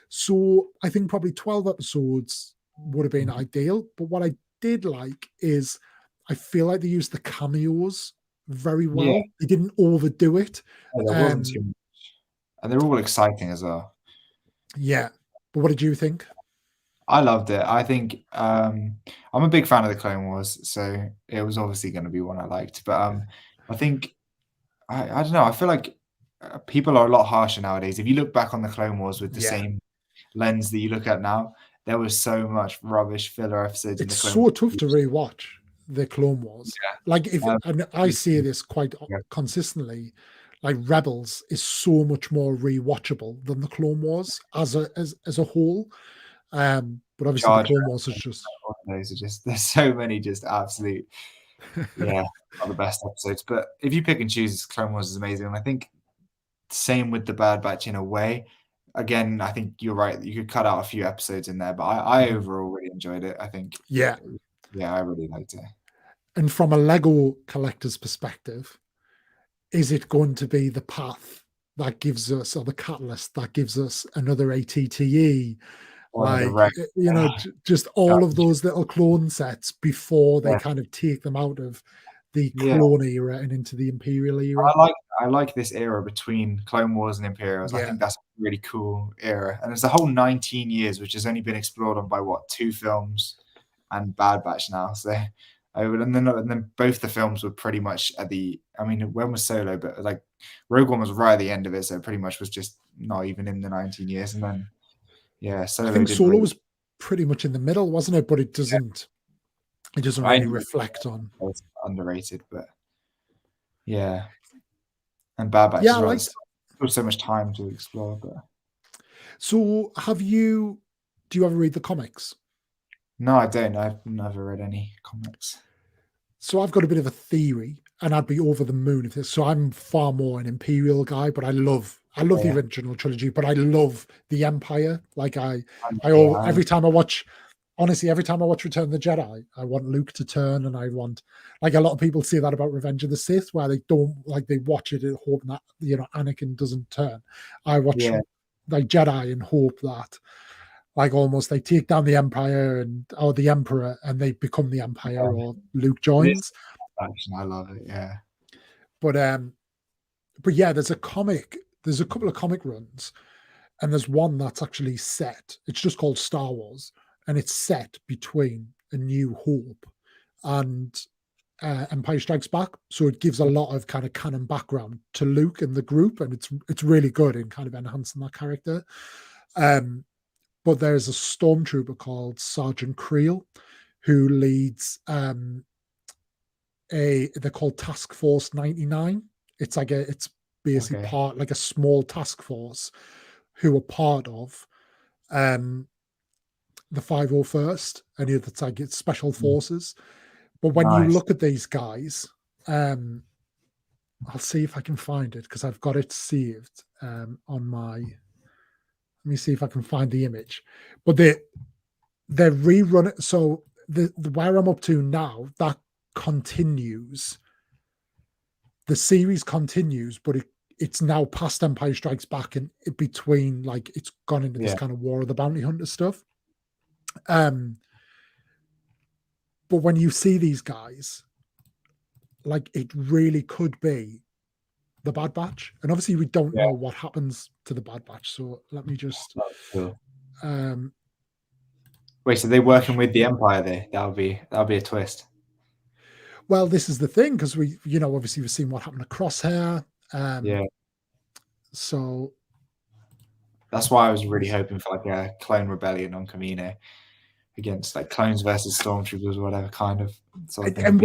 So I think probably 12 episodes would have been ideal. But what I did like is I feel like they used the cameos very well. Yeah. They didn't overdo it. There wasn't too much. And they're all exciting as well. Yeah. But what did you think? I loved it. I think I'm a big fan of the Clone Wars, so it was obviously going to be one I liked. But I think I don't know. I feel like people are a lot harsher nowadays. If you look back on the Clone Wars with the same lens that you look at now, there was so much rubbish filler episodes. It's so tough to rewatch the Clone Wars. Yeah. Like if and I see this quite consistently. Like Rebels is so much more rewatchable than the Clone Wars as a whole. But obviously the Clone Wars is just those are just there's so many just absolute not the best episodes. But if you pick and choose, Clone Wars is amazing. And I think same with the Bad Batch in a way. Again, I think you're right. You could cut out a few episodes in there, but I overall really enjoyed it. I think I really liked it. And from a Lego collector's perspective, is it going to be the path that gives us, or the catalyst that gives us another ATTE? Like, you know, just all of those little clone sets before they kind of take them out of the clone era and into the Imperial era. I like this era between Clone Wars and Imperials. I think that's a really cool era. And it's a whole 19 years, which has only been explored on by 2 films and Bad Batch now. So and then both the films were pretty much at the, I mean, when was Solo? But like Rogue One was right at the end of it, so it pretty much was just not even in the 19 years. And then Solo. I think Solo was pretty much in the middle, wasn't it? But it doesn't. It doesn't really reflect on. It's underrated, but and Bad Batch as well. There's so much time to explore. But so, do you ever read the comics? No, I don't. I've never read any comics. So I've got a bit of a theory, and I'd be over the moon if this. So I'm far more an Imperial guy, but I love the original trilogy, but I love the Empire. Like every time I watch Return of the Jedi, I want Luke to turn, and I want, like a lot of people say that about Revenge of the Sith, where they don't, like, they watch it and hope that, you know, Anakin doesn't turn. I watch like Jedi and hope that, like, almost they take down the Empire or the Emperor and they become the Empire, or Luke joins. I love it, But there's a couple of comic runs, and there's one that's actually set. It's just called Star Wars, and it's set between A New Hope and Empire Strikes Back. So it gives a lot of kind of canon background to Luke and the group, and it's really good in kind of enhancing that character. But there's a stormtrooper called Sergeant Creel who leads they're called Task Force 99. It's basically part, like a small task force who are part of the 501st, and it's like it's special forces. But when you look at these guys, I'll see if I can find it because I've got it saved on my. Let me see if I can find the image. But they're rerunning. So where I'm up to now, that continues. The series continues, but it's now past Empire Strikes Back, and between, like, it's gone into this kind of War of the Bounty Hunter stuff. But when you see these guys, like, it really could be the Bad Batch, and obviously we don't know what happens to the Bad Batch. So let me just. Wait, so they're working with the Empire there? That'll be a twist. Well, this is the thing, because we, you know, obviously we've seen what happened to Crosshair. So that's why I was really hoping for like a clone rebellion on Kamino against, like, clones versus stormtroopers or whatever kind of. And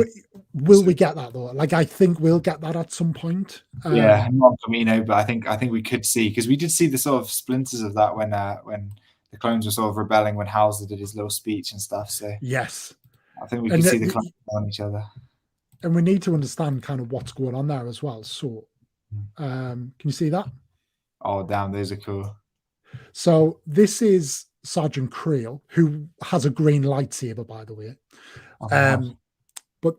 will we get that though? Like, I think we'll get that at some point. Not on Kamino, but I think we could see, because we did see the sort of splinters of that when the clones were sort of rebelling, when Hauser did his little speech and stuff. So yes, I think we could see the clones on each other. and we need to understand kind of what's going on there as well. So, can you see that? Oh, damn, those are cool. So this is Sergeant Creel, who has a green lightsaber, by the way. Oh, nice. But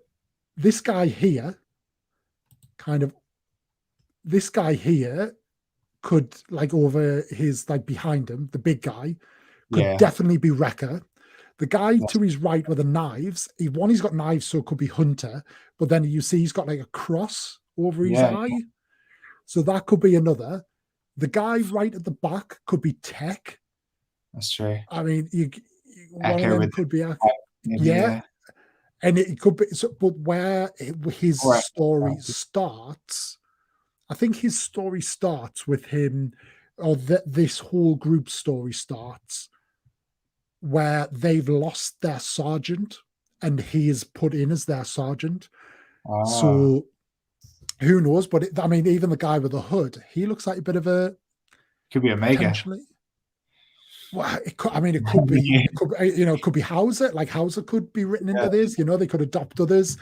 this guy here, this guy here could, like, over his, like, behind him, the big guy, could Yeah. definitely be Wrecker. The guy to his right with the knives, he's got knives, so it could be Hunter, but then you see he's got like a cross over his eye. So that could be another. The guy right at the back could be Tech. That's true. I mean, one Echo of them with could be, yeah. And it could be, so, but where his Right. story starts, I think his story starts with him, or this whole group story starts where they've lost their sergeant and he is put in as their sergeant. Ah, So who knows? But I mean, even the guy with the hood, he looks like a bit of a could be Omega. potentially. Well, it could be, it could be Hauser. Like Hauser could be written into this. They could adopt others.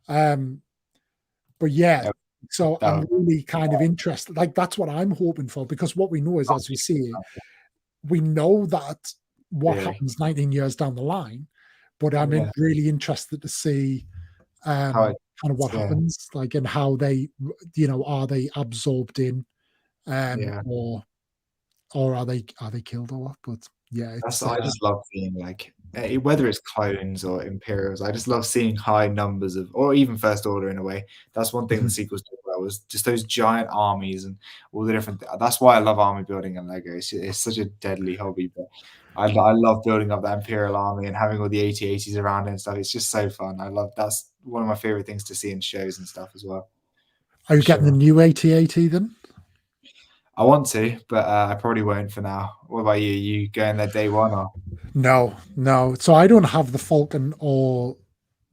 But yeah, so I'm really kind of interested. Like that's what I'm hoping for, because what we know is, as we see, we know that what happens 19 years down the line, but I'm really interested to see kind of what happens, like, and how they, are they absorbed in, or are they killed or what? But yeah, I just love seeing, like, whether it's clones or Imperials, I just love seeing high numbers of, or even First Order in a way. That's one thing the sequels did well, was just those giant armies and all the different. That's why I love army building and Lego. It's such a deadly hobby, but I love building up that Imperial army and having all the AT-ATs around it and stuff. It's just so fun. That's one of my favorite things to see in shows and stuff as well. Are you getting the new AT-AT then? I want to, but I probably won't for now. What about you? You going there day one or? No. So I don't have the Falcon or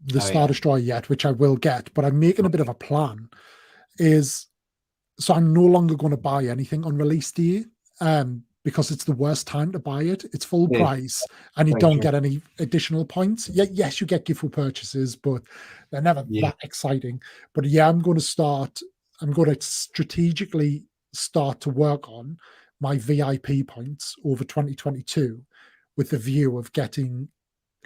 the Star Destroyer yet, which I will get, but I'm making a bit of a plan. So I'm no longer going to buy anything on release day, because it's the worst time to buy it. It's full price and you don't get any additional points. Yes, you get gift purchases, but they're never that exciting. But yeah, I'm going to strategically start to work on my VIP points over 2022 with the view of getting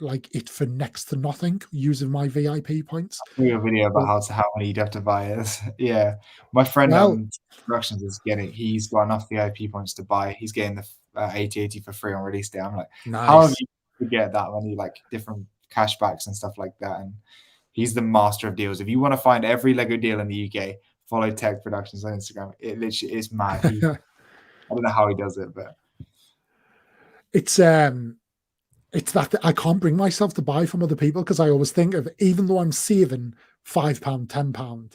like it for next to nothing using my VIP points. I'll do a video about how many you'd have to buy it. Yeah. My friend Productions he's got enough VIP points to buy. He's getting the AT-AT for free on release day. I'm like, nice. How have you get that many like different cashbacks and stuff like that? And he's the master of deals. If you want to find every Lego deal in the UK, follow Tech Productions on Instagram. It literally is mad. I don't know how he does it, but it's that I can't bring myself to buy from other people, because I always think of, even though I'm saving £5, £10,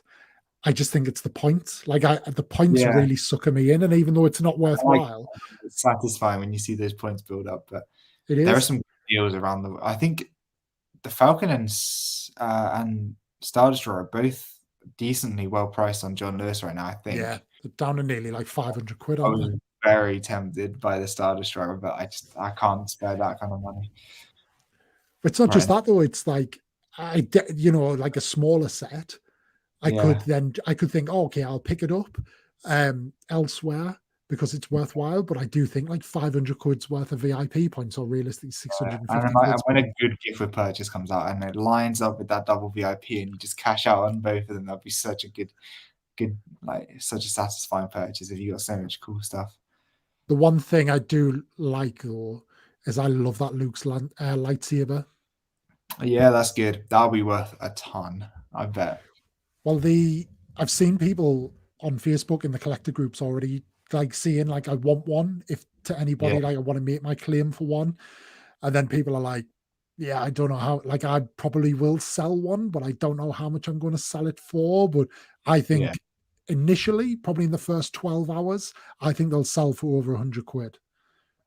I just think it's the points. Like the points really sucker me in, and even though it's not worthwhile, it's satisfying when you see those points build up. But there are some deals around the. I think the Falcon and Star Destroyer are both decently well priced on John Lewis right now. I think they're down to nearly like 500 quid. I was very tempted by the Star Destroyer, but I can't spare that kind of money. But it's not just that though. It's like like a smaller set. I could think, oh, okay, I'll pick it up elsewhere because it's worthwhile. But I do think like 500 quid's worth of VIP points, or realistically 650. And when a good gift with purchase comes out and it lines up with that double VIP and you just cash out on both of them, that'd be such a good, like, such a satisfying purchase if you got so much cool stuff. The one thing I do like though is I love that Luke's lightsaber. Yeah, that's good. That'll be worth a ton, I bet. Well, I've seen people on Facebook in the collector groups already like saying like, I want one, if to anybody, like I want to make my claim for one. And then people are like, yeah, I don't know how, like I probably will sell one, but I don't know how much I'm going to sell it for. But I think initially, probably in the first 12 hours, I think they'll sell for over 100 quid.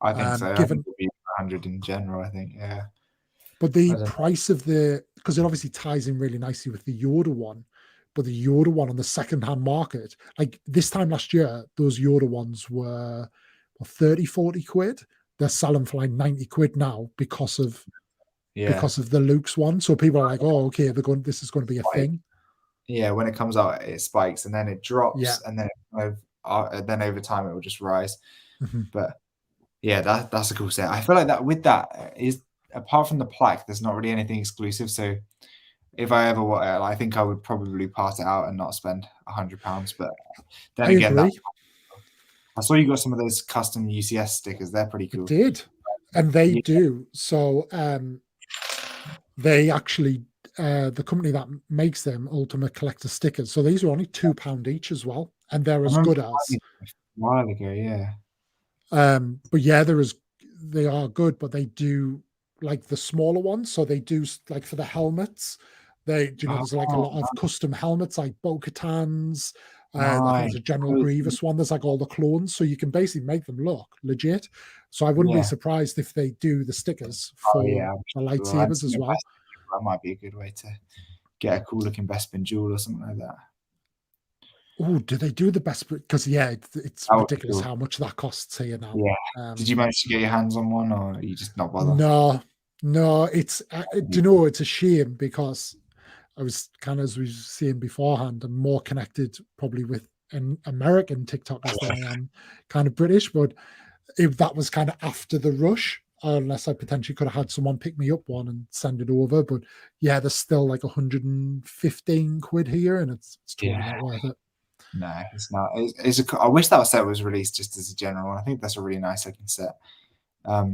I think so. Given, I think it'll be 100 in general, I think, yeah. But the price of because it obviously ties in really nicely with the Yoda one, but the Yoda one on the second-hand market, like this time last year, those Yoda ones were 30, 40 quid. They're selling for like 90 quid now because of the Luke's one. So people are like, oh, okay, this is going to be a thing. yeah, when it comes out, it spikes and then it Yeah. drops, and then then over time it will just rise. Mhm. But yeah, that's a cool set. I feel like that with that is apart from the plaque, there's not really anything exclusive. So if I ever want it, I think I would probably part it out and not spend £100. But then I again, that agree. I saw you got some of those custom UCS stickers. They're pretty It cool. did. And they Yeah. do. So they actually the company that makes them Ultimate Collector stickers. So these are only £2 each as well. And they're I as remember good as. a while ago, yeah. But yeah, they are good, but they do like the smaller ones. So they do like for the helmets, there's like a lot of custom helmets like Bo-Katan's. I think Nice. there's a General Grievous one. There's like all the clones, so you can basically make them look legit. So I wouldn't be Yeah. surprised if they do the stickers Oh for yeah. the lightsabers as well. That might be a good way to get a cool looking Bespin jewel or something like that. Oh, do they do the best? Because yeah, it's That would be ridiculous cool. how much that costs here now. Yeah. Did you manage to get your hands on one, or are you just not bother? No, it's do you know, it's a shame because I was kind of, as we were saying beforehand, I'm more connected probably with an American TikTokers than I am kind of British. But if that was kind of after the rush, unless I potentially could have had someone pick me up one and send it over. But yeah, there's still like 115 quid here, and it's totally not worth it. No, it's not. I wish that set was released just as a general. I think that's a really nice looking set.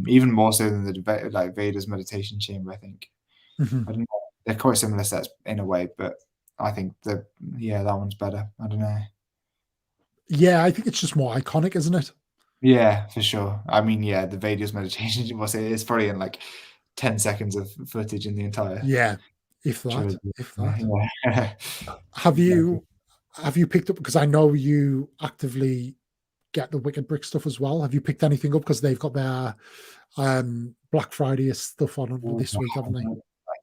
Even more so than the like Vader's meditation chamber. I think. Mhm. I don't know. They're quite similar sets in a way, but I think that one's better. I don't know. Yeah, I think it's just more iconic, isn't it? Yeah, for sure. I mean, yeah, the Vader's meditation chamber. It's probably in like 10 seconds of footage in the entire Yeah, if that, trilogy. if that. Yeah. Have you picked up, because I know you actively get the Wicked Brick stuff as well. Have you picked anything up? Because they've got their Black Friday stuff on this week, haven't they?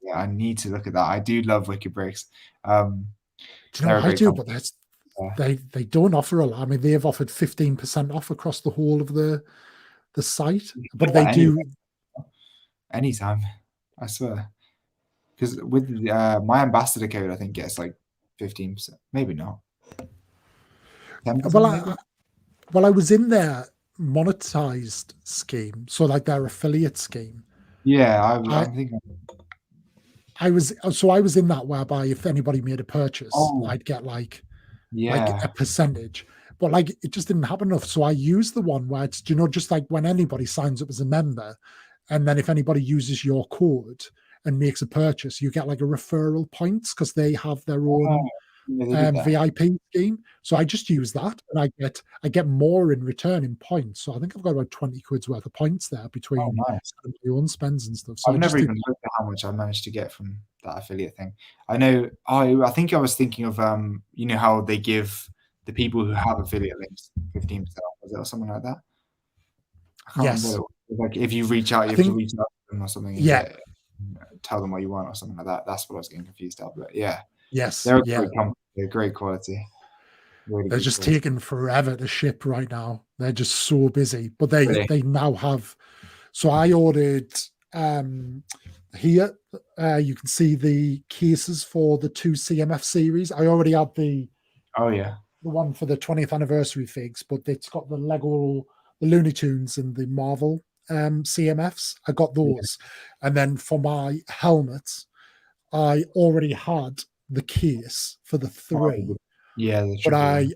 Yeah, I need to look at that. I do love Wicked Bricks. Do you know what I do? But company. they don't offer a lot. I mean, they've offered 15% off across the whole of the site, but they do anytime. I swear. Because with my ambassador code, I think gets like 15%. Maybe not. 10% maybe? Well, I was in their monetized scheme, so like their affiliate scheme. Yeah, I'm thinking. I was in that, whereby if anybody made a purchase, I'd get like a percentage. But like it just didn't happen enough. So I used the one where it's, just like when anybody signs up as a member, and then if anybody uses your code and makes a purchase, you get like a referral points because they have their own VIP scheme. So I just use that, and I get more in return in points. So I think I've got about 20 quid's worth of points there between my own spends and stuff. So I've never even looked at how much I managed to get from that affiliate thing. I know I think I was thinking of how they give the people who have affiliate links 15% off, or something like that. I can't remember. Like if you reach out, you have to reach out to them or something. And tell them what you want or something like that. That's what I was getting confused at. But yeah, they're a great company. They're great quality. Really they're just taking forever to ship right now. They're just so busy. But they now have. So I ordered here. You can see the cases for the 2 CMF series. I already had the one for the 20th anniversary figs, but it's got the Lego, the Looney Tunes, and the Marvel CMFs. I got those, and then for my helmets, I already had the case for the 3. But I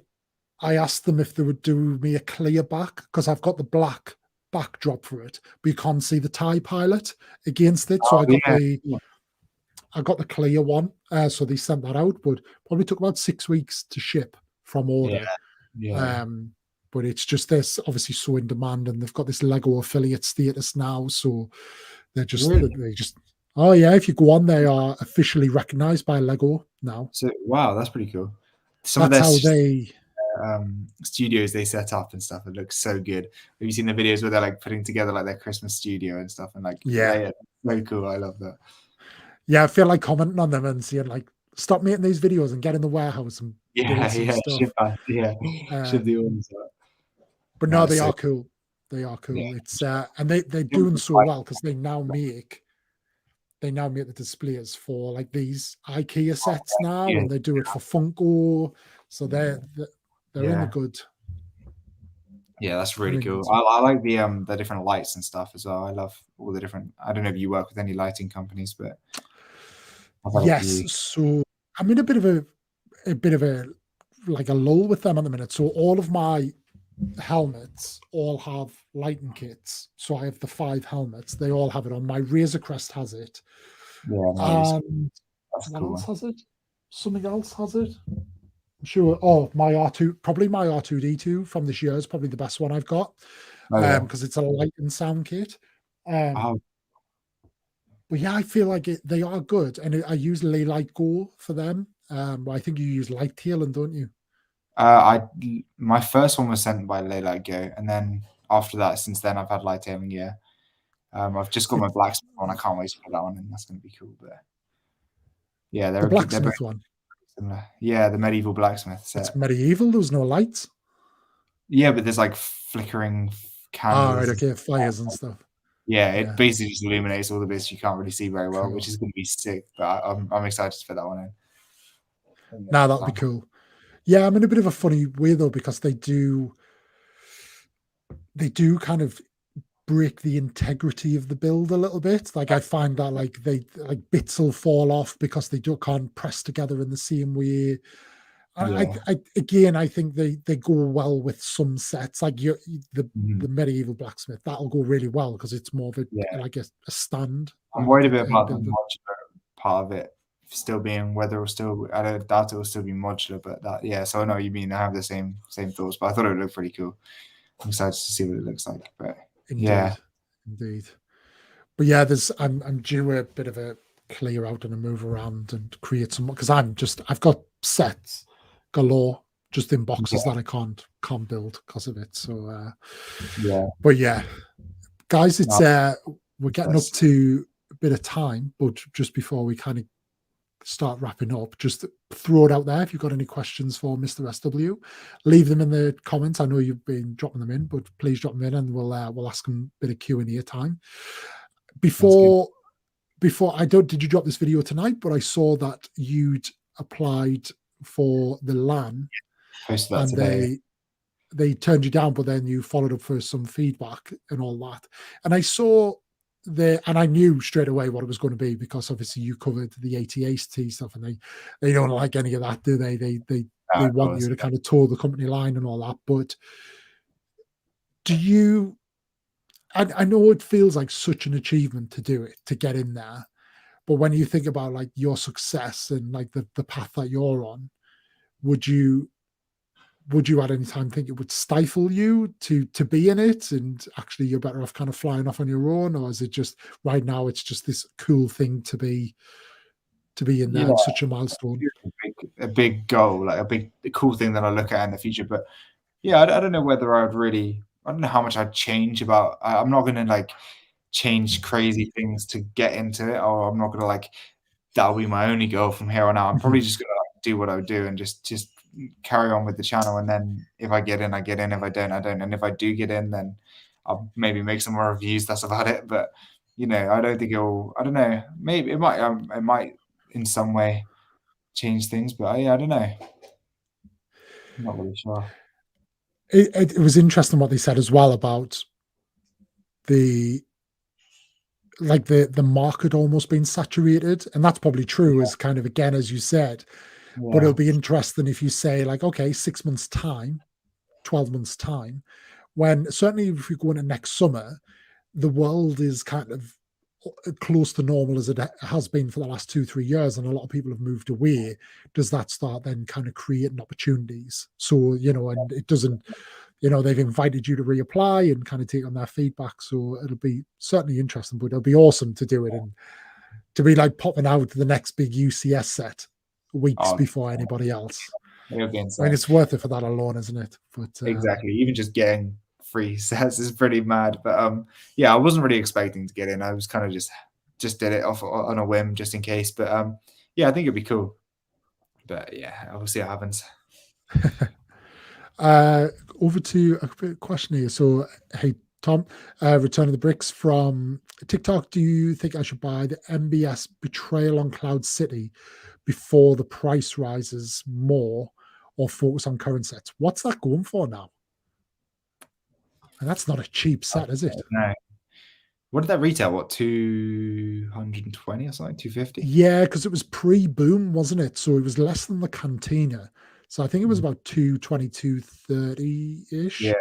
asked them if they would do me a clear back, because I've got the black backdrop for it, but you can't see the TIE pilot against it. So I got the clear one. So they sent that out, but probably took about 6 weeks to ship from order. But it's just this obviously so in demand, and they've got this Lego affiliate status now. So they're just if you go on, they are officially recognized by Lego now. So wow, that's pretty cool. That's how they studios they set up and stuff. It looks so good. Have you seen the videos where they're like putting together like their Christmas studio and stuff? And like so cool. I love that. Yeah, I feel like commenting on them and saying like, stop making these videos and get in the warehouse and build some stuff. Ship the orders out. But no, they are cool. They are cool. It's and they're doing so well because they now make they now make the displays for like these IKEA sets now, yeah. and they do it for Funko. So they're in the good. Yeah, that's really They're in cool. good. I like the different lights and stuff as well. I love all the different. I don't know if you work with any lighting companies, but I've had a Yes. few. So I'm in a bit of a like a lull with them at the minute. So all of my helmets all have lighting kits. So I have the 5 helmets. They all have it on. My Razor Crest has it. Yeah, nice. That's What cool. else has it? Something else has it. I'm sure. Oh, my R2, probably my R2D2 from this year is probably the best one I've got. Oh, yeah. Because it's a light and sound kit. Oh, But yeah, I feel like they are good. And I use Light Go for them. I think you use Light Tail, and don't you? my first one was sent by Laylight Go, and then after that, since then, I've had Lightailing. Yeah, I've just got my blacksmith one. I can't wait to put that one in. That's going to be cool. But yeah, The they're blacksmith both one. similar. Yeah, the medieval blacksmith set. It's medieval. There's no lights. Yeah, but there's like flickering candles. Right, okay, fires and stuff. Yeah, it basically just illuminates all the bits you can't really see very well, Cool. which is going to be sick. But I'm excited to put that one in. Now that'll be cool. Yeah, I'm in a bit of a funny way though, because they do kind of break the integrity of the build a little bit. Like I find that like bits will fall off because they can't press together in the same way. Yeah. I think they go well with some sets, like the medieval blacksmith. That'll go really well because it's more of a stand. I'm worried a bit about the modular part of it still being whether it'll still. I don't doubt it will still be modular, but that So I know what you mean. I have the same thoughts, but I thought it would look pretty cool. I'm excited to see what it looks like. But indeed. But yeah, I'm due a bit of a clear out and a move around and create some, because I've got sets galore just in boxes that I can't build because of it. So but yeah, guys, it's we're getting up to a bit of time, but just before we kind of start wrapping up, just throw it out there. If you've got any questions for Mr. SW, leave them in the comments. I know you've been dropping them in, but please drop them in and we'll ask them a bit of Q&A time. Before did you drop this video tonight? But I saw that you'd applied for the LAN and today. they turned you down, but then you followed up for some feedback and all that. And I saw and I knew straight away what it was going to be, because obviously you covered the AT stuff, and they don't like any of that, do they? They want you to kind of toe the company line and all that. But do you? I know it feels like such an achievement to do it, to get in there. But when you think about like your success and like the path that you're on, would you at any time think it would stifle you to be in it, and actually you're better off kind of flying off on your own? Or is it just right now it's just this cool thing to be in there, and such a milestone? A big goal, like a cool thing that I look at in the future. But yeah, I don't know whether I don't know how much I'd change about. I'm not going to like change crazy things to get into it, or I'm not going to like, that'll be my only goal from here on out. I'm probably just going to do what I would do and just carry on with the channel. And then if I get in, I get in. If I don't, I don't. And if I do get in, then I'll maybe make some more reviews. That's about it. But I don't think I don't know. Maybe it might in some way change things. But I don't know. I'm not really sure. It was interesting what they said as well about the market almost being saturated, and that's probably true, as kind of, again, as you said. But it'll be interesting if you say like, okay, 6 months time, 12 months time, when certainly if we go into next summer, the world is kind of close to normal as it has been for the last 2-3 years, and a lot of people have moved away. Does that start then kind of creating opportunities? So and it doesn't, they've invited you to reapply and kind of take on their feedback. So it'll be certainly interesting, but it'll be awesome to do it and to be like popping out the next big UCS set weeks before anybody else. I mean, it's worth it for that alone, isn't it? But exactly, even just getting free sets is pretty mad. But I wasn't really expecting to get in. I was kind of just did it off on a whim, just in case. But I think it'd be cool. But yeah, we'll see what happens. Over to a question here. So, hey Tom, Return of the Bricks from TikTok, do you think I should buy the MBS Betrayal on Cloud City before the price rises more, or focus on current sets? What's that going for now? And that's not a cheap set, is it? No. What did that retail? What, 220 or something? 250? Yeah, because it was pre-boom, wasn't it? So it was less than the Cantina. So I think it was about 220, 230-ish. Yeah.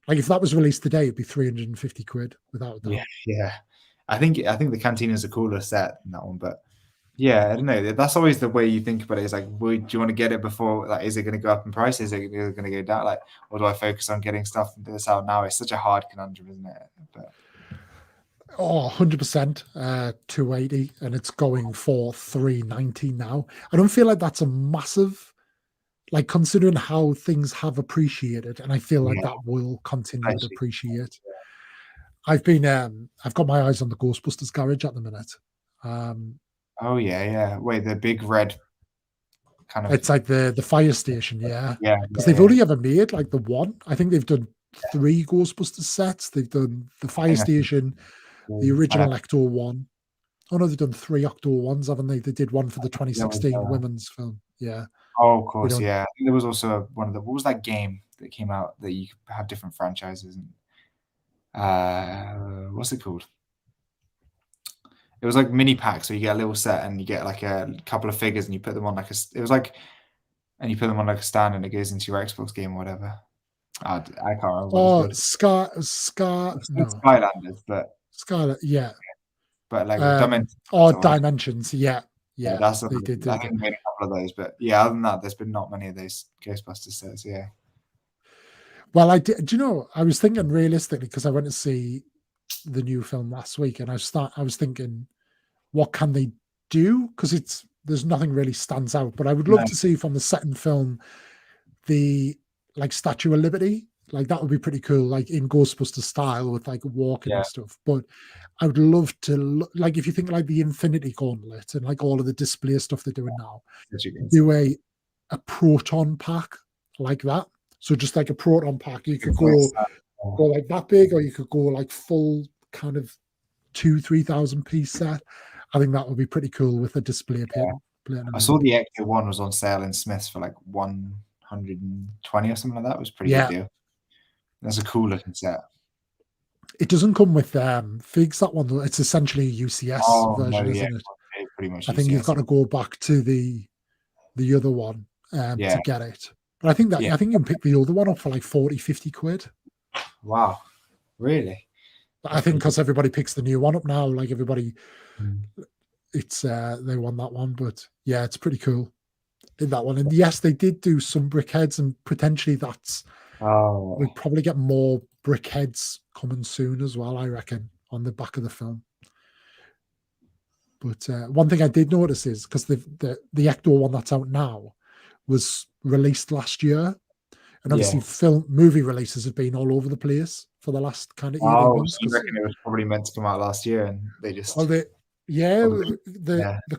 Like if that was released today, it'd be 350 quid without a doubt. Yeah. I think the Cantina is a cooler set than that one, but yeah, I don't know. That's always the way you think about it. Is like, do you want to get it before? Like, is it going to go up in price? Is it going to go down? Like, or do I focus on getting stuff this out now? It's such a hard conundrum, isn't it? But 100%, 280, and it's going for 390 now. I don't feel like that's a massive, like considering how things have appreciated, and I feel like that will continue to appreciate. I've got my eyes on the Ghostbusters garage at the minute. Oh yeah. Wait, the big red kind of. It's like the fire station, yeah. Yeah. Because they've only ever made like the one. I think they've done 3 Ghostbusters sets. They've done the fire station, the original Ecto one. Oh no, they've done 3 Octo ones, haven't they? They did one for the 2016 women's film. Yeah. Oh, of course, yeah. I think there was also one of the. What was that game that came out that you could have different franchises and what's it called? It was like mini packs, so you get a little set and you get like a couple of figures and you put them on like a. It was like, and you put them on like a stand and it goes into your Xbox game or whatever. I can't remember. Oh, no. Skylanders, but Skylanders, yeah. But like Dimensions. Dimensions, yeah. That's they did. I think they made a couple of those, but yeah, other than that, there's been not many of those Ghostbusters sets. Yeah. Well, I did. Do you know? I was thinking realistically because I went to see the new film last week, and I was thinking, what can they do? Because there's nothing really stands out. But I would love to see from the second film the like Statue of Liberty. Like that would be pretty cool, like in Ghostbusters style with like walking and stuff. But I would love to like if you think like the Infinity Gauntlet and like all of the display stuff they're doing now, do a proton pack like that. So just like a proton pack, you could go like that big, or you could go like full kind of 2,000-3,000 piece set. I think that would be pretty cool with a display pin. I saw the Ecto one was on sale in Smith's for like 120 or something like that. It was a pretty good deal. That's a cool looking set. It doesn't come with figs, that one. It's essentially a UCS version, isn't it? Pretty much. I think you've got to go back to the other one to get it. But I think I think you can pick the other one up for like 40-50 quid. Wow. Really? But I think because everybody picks the new one up now, like everybody, it's they want that one. But yeah, it's pretty cool in that one. And yes, they did do some brickheads, and potentially that's we'll probably get more brickheads coming soon as well, I reckon, on the back of the film. But one thing I did notice is because the Ecto one that's out now was released last year, and obviously movie releases have been all over the place for the last kind of 18 months. I reckon it was probably meant to come out last year, and they just the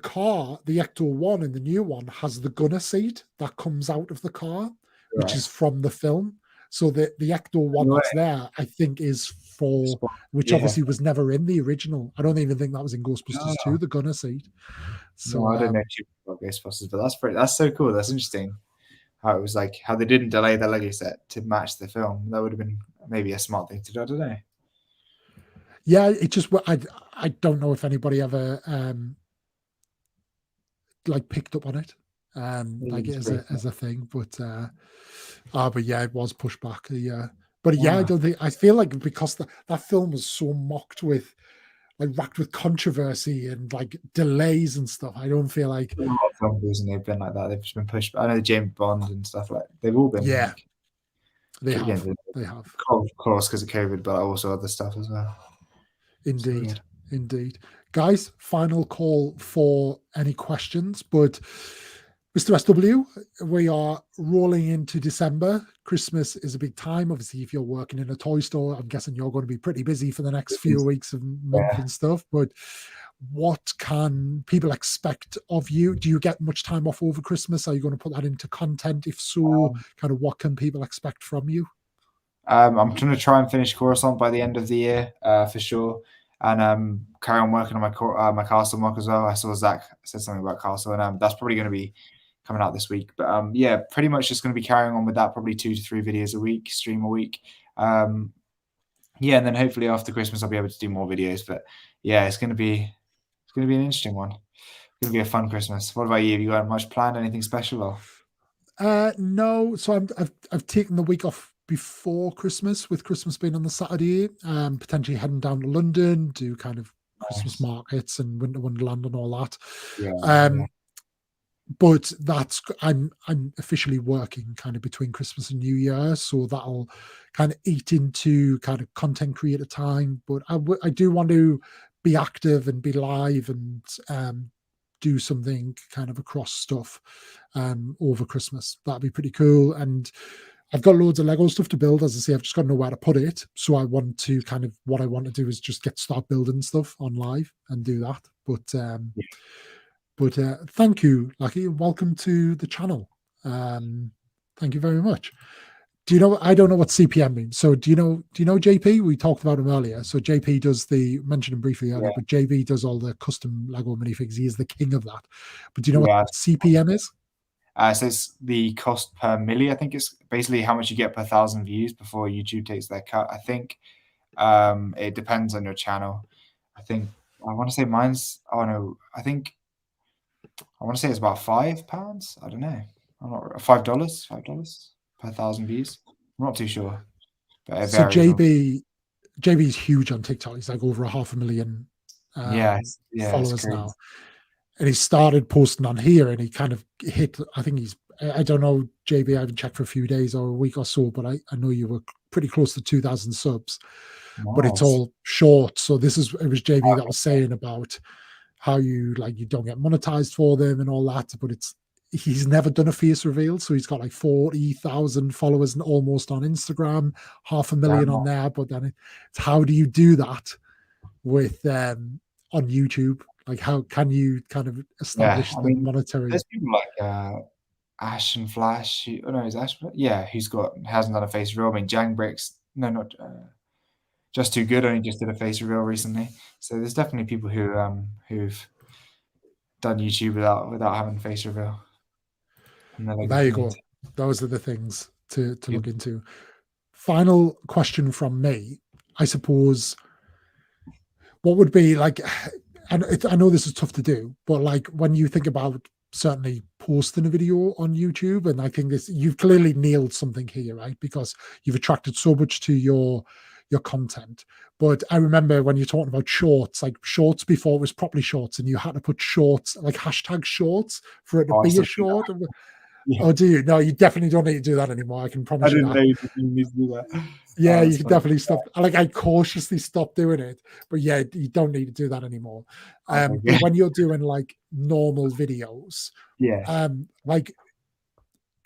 car, the Ecto one and the new one has the gunner seat that comes out of the car, which is from the film. So the Ecto one that's there, I think, is for which obviously was never in the original. I don't even think that was in Ghostbusters 2, the gunner seat. So I don't know too much about Ghostbusters, but that's so cool. That's interesting. How it was like how they didn't delay the Lego set to match the film. That would have been maybe a smart thing to do. I don't know. Yeah, it just I don't know if anybody ever like picked up on it, like as a thing, but yeah, it was pushed back. But yeah, I feel like because that film was so mocked with, like, racked with controversy and like delays and stuff. I don't feel like a lot of films, and they've been like that. They've just been pushed. I know James Bond and stuff like they've all been. Yeah, they have. Of course, because of COVID, but also other stuff as well. Indeed. Guys, final call for any questions. But Mr. SW, we are rolling into December. Christmas is a big time. Obviously, if you're working in a toy store, I'm guessing you're going to be pretty busy for the next few weeks and month and stuff. But what can people expect of you? Do you get much time off over Christmas? Are you going to put that into content? If so, kind of what can people expect from you? I'm trying to try and finish Coruscant by the end of the year, for sure. and carry on working on my castle mock as well. I saw Zach said something about castle, and that's probably going to be coming out this week. But yeah, pretty much just going to be carrying on with that. Probably 2 to 3 videos a week, stream a week. Yeah, and then hopefully after Christmas I'll be able to do more videos. But yeah, it's going to be an interesting one. It's going to be a fun Christmas. What about you? Have you got much planned? Anything special? Or? No. So I've taken the week off before Christmas, with Christmas being on the Saturday. Potentially heading down to London, do kind of Christmas Nice. markets and Winter Wonderland and all that. Yeah. But I'm officially working kind of between Christmas and New Year, so that'll kind of eat into kind of content creator time. But I do want to be active and be live and do something kind of across stuff over Christmas. That'd be pretty cool. And I've got loads of Lego stuff to build. As I say, I've just got nowhere to put it. So I want to what I want to do is just start building stuff on live and do that. But thank you, Lucky. Welcome to the channel. Thank you very much. Do you know? I don't know what CPM means. So do you know JP? We talked about him earlier. So JP does mentioned him briefly earlier, but JP does all the custom Lego minifigs. He is the king of that. But do you know what CPM is? So it's the cost per milli. I think it's basically how much you get per 1,000 views before YouTube takes their cut. I think it depends on your channel. I want to say mine's. Oh no, I want to say it's about £5. I don't know. I'm not $5 per 1,000 views. I'm not too sure, but it So varies. JB's huge on TikTok. He's like over 500,000 followers now, and he started posting on here, and he kind of hit. I think I don't know, JB. I haven't checked for a few days or a week or so, but I know you were pretty close to 2,000 subs. Nice. But it's all short. So it was JB that was saying about how you don't get monetized for them and all that, but he's never done a face reveal, so he's got like 40,000 followers and almost on Instagram, 500,000 on there. But then it's how do you do that with on YouTube? Like, how can you kind of establish the monetary? There's people like Ash and Flash. Is Ash? Yeah, hasn't done a face reveal. I mean, SWbricks. No, not Just Too Good. Only just did a face reveal recently. So there's definitely people who've done YouTube without having a face reveal. There you go. Those are the things to look into. Final question from me, I suppose. What would be like? And I know this is tough to do, but like when you think about certainly posting a video on YouTube, and I think you've clearly nailed something here, right? Because you've attracted so much to your content. But I remember when you're talking about shorts, like shorts before it was properly shorts, and you had to put shorts, like hashtag shorts, for it to be a short. Yeah. Oh, do you? No, you definitely don't need to do that anymore. I can promise you that. I didn't know you need to do that. Yeah, you can definitely stop. Like, I cautiously stopped doing it, but yeah, you don't need to do that anymore. But when you're doing like normal videos, like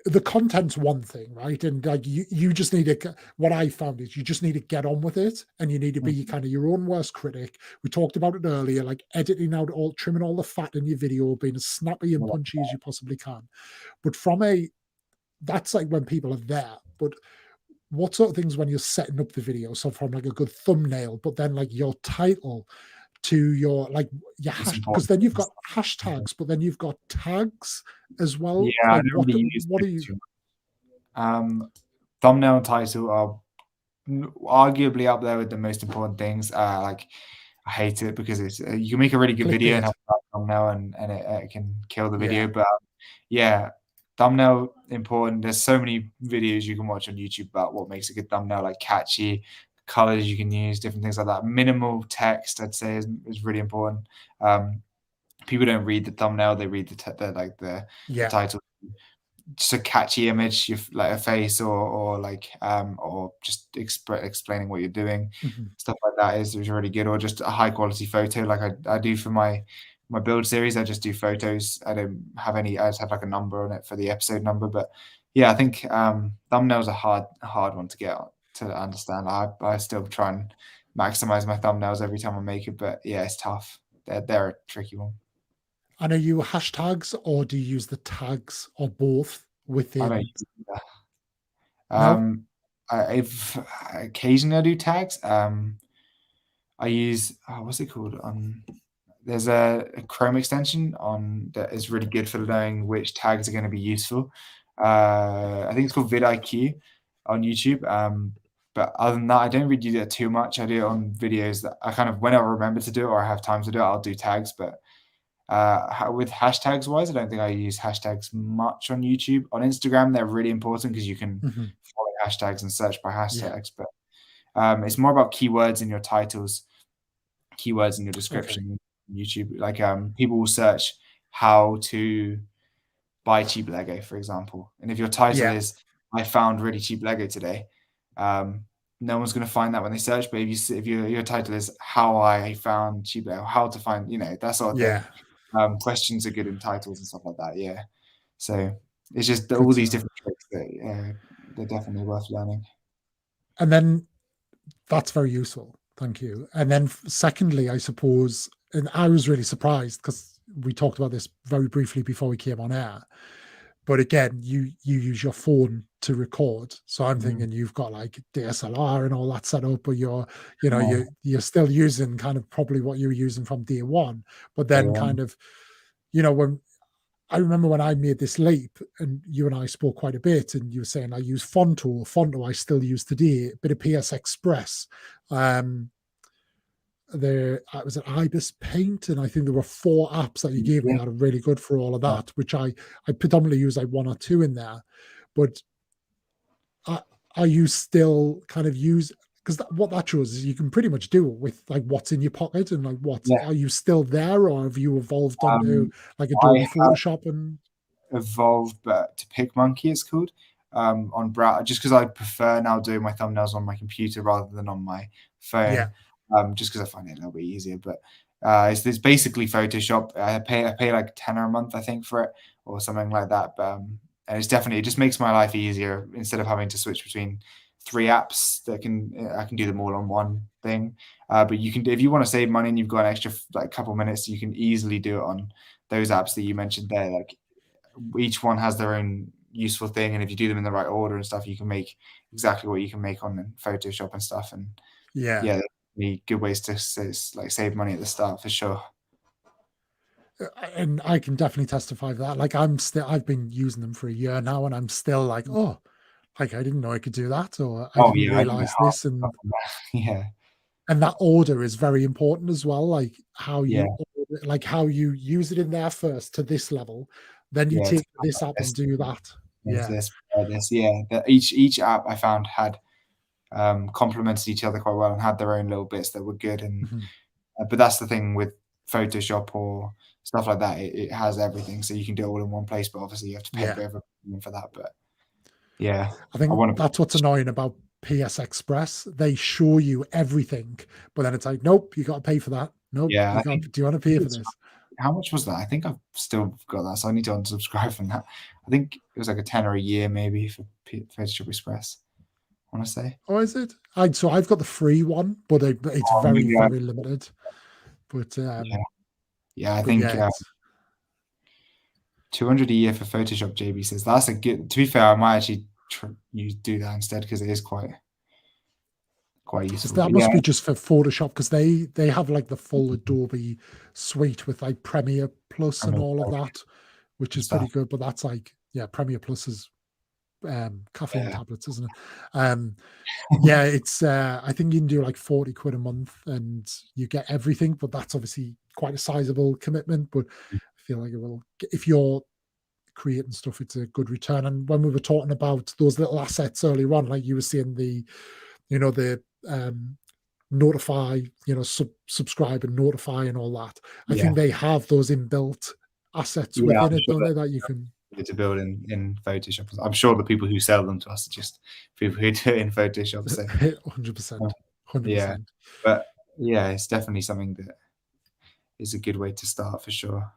the content's one thing, right? And like you just need to. What I found is you just need to get on with it, and you need to be kind of your own worst critic. We talked about it earlier, like editing out trimming all the fat in your video, being as snappy and punchy as you possibly can. But that's like when people are there. But what sort of things when you're setting up the video? So from like a good thumbnail, but then like your title to your because then you've got hashtags, but then you've got tags as well. Yeah, like, what are you? Thumbnail and title are arguably up there with the most important things. Like, I hate it because it's you can make a really good video and have a thumbnail, and it can kill the video. But yeah, thumbnail important. There's so many videos you can watch on YouTube about what makes a good thumbnail, like catchy colors you can use, different things like that. Minimal text, I'd say, is really important. People don't read the thumbnail; they read the title. Just a catchy image, like a face or just explaining what you're doing, stuff like that is really good. Or just a high quality photo, like I do for my build series. I just do photos. I don't have any. I just have like a number on it for the episode number. But yeah, I think thumbnails are a hard one to get to understand. I still try and maximize my thumbnails every time I make it, but yeah, it's tough. They're a tricky one. And are you hashtags, or do you use the tags, or both within? I don't use that. Occasionally I do tags. I use what's it called? There's a Chrome extension on that is really good for knowing which tags are going to be useful. I think it's called vidIQ on YouTube. But other than that, I don't really do that too much. I do it on videos that I kind of, when I remember to do it or I have time to do it, I'll do tags. But with hashtags wise, I don't think I use hashtags much on YouTube. On Instagram, they're really important because you can follow hashtags and search by hashtags. But it's more about keywords in your titles, keywords in your description. YouTube, like people will search how to buy cheap Lego, for example, and if your title is "I found really cheap Lego today," no one's going to find that when they search. But if your title is "How I found cheap Lego," how to find, that sort of thing. Questions are good in titles and stuff like that. Yeah, so it's just all these different tricks that they're definitely worth learning. And then that's very useful. Thank you. And then secondly, I suppose, and I was really surprised because we talked about this very briefly before we came on air. But again, you use your phone to record. So I'm thinking you've got like DSLR and all that set up, but you're still using kind of probably what you were using from day one. But then kind of, when I remember when I made this leap and you and I spoke quite a bit and you were saying I use Fonto I still use today, a bit of PS Express. There was an Ibis Paint, and I think there were 4 apps that you gave me that are really good for all of that, which I predominantly use like 1 or 2 in there. But are you still kind of use, because what that shows is you can pretty much do it with like what's in your pocket and like are you still there, or have you evolved onto like Adobe Photoshop and evolved, but to PicMonkey it's called on browser, just because I prefer now doing my thumbnails on my computer rather than on my phone. Just because I find it a little bit easier. But it's basically Photoshop. I pay like $10 a month, I think, for it or something like that. But and it just makes my life easier instead of having to switch between 3 apps that I can do them all on one thing. But you can, if you want to save money and you've got an extra like couple minutes, you can easily do it on those apps that you mentioned there. Like each one has their own useful thing, and if you do them in the right order and stuff, you can make exactly what you can make on Photoshop and stuff. And good ways to like save money at the start for sure. And I can definitely testify to that. Like I've been using them for a year now, and I'm still like, oh, like I didn't know I could do that, or I didn't realize this. And and that order is very important as well. Like how you order, how you use it in there first to this level, then you take this app and do that. Each app I found had complemented each other quite well and had their own little bits that were good. And but that's the thing with Photoshop or stuff like that, it has everything, so you can do it all in one place, but obviously you have to pay a bit of a premium for that. But I think that's what's annoying about PS Express. They show you everything, but then it's like, nope, you got to pay for that. Nope, do you want to pay for this? How much was that? I think I've still got that, so I need to unsubscribe from that. I think it was like a $10 a year maybe for Photoshop Express, I want to say. Oh, is it? So I've got the free one, but it's very limited. But I think $200 a year for Photoshop. JB says that's a good. To be fair, I might actually do that instead because it is quite useful. That must be just for Photoshop, because they have like the full Adobe suite with like Premiere Plus and all of that, which is pretty good. But that's like Premiere Plus is caffeine tablets, isn't it? It's I think you can do like 40 quid a month and you get everything, but that's obviously quite a sizable commitment. But I feel like it will, if you're creating stuff, it's a good return. And when we were talking about those little assets earlier on, like you were saying, the notify, subscribe and notify and all that, I think they have those inbuilt assets within it, don't they, that you can to build in Photoshop. I'm sure the people who sell them to us are just people who do it in Photoshop. So 100%. But it's definitely something that is a good way to start for sure.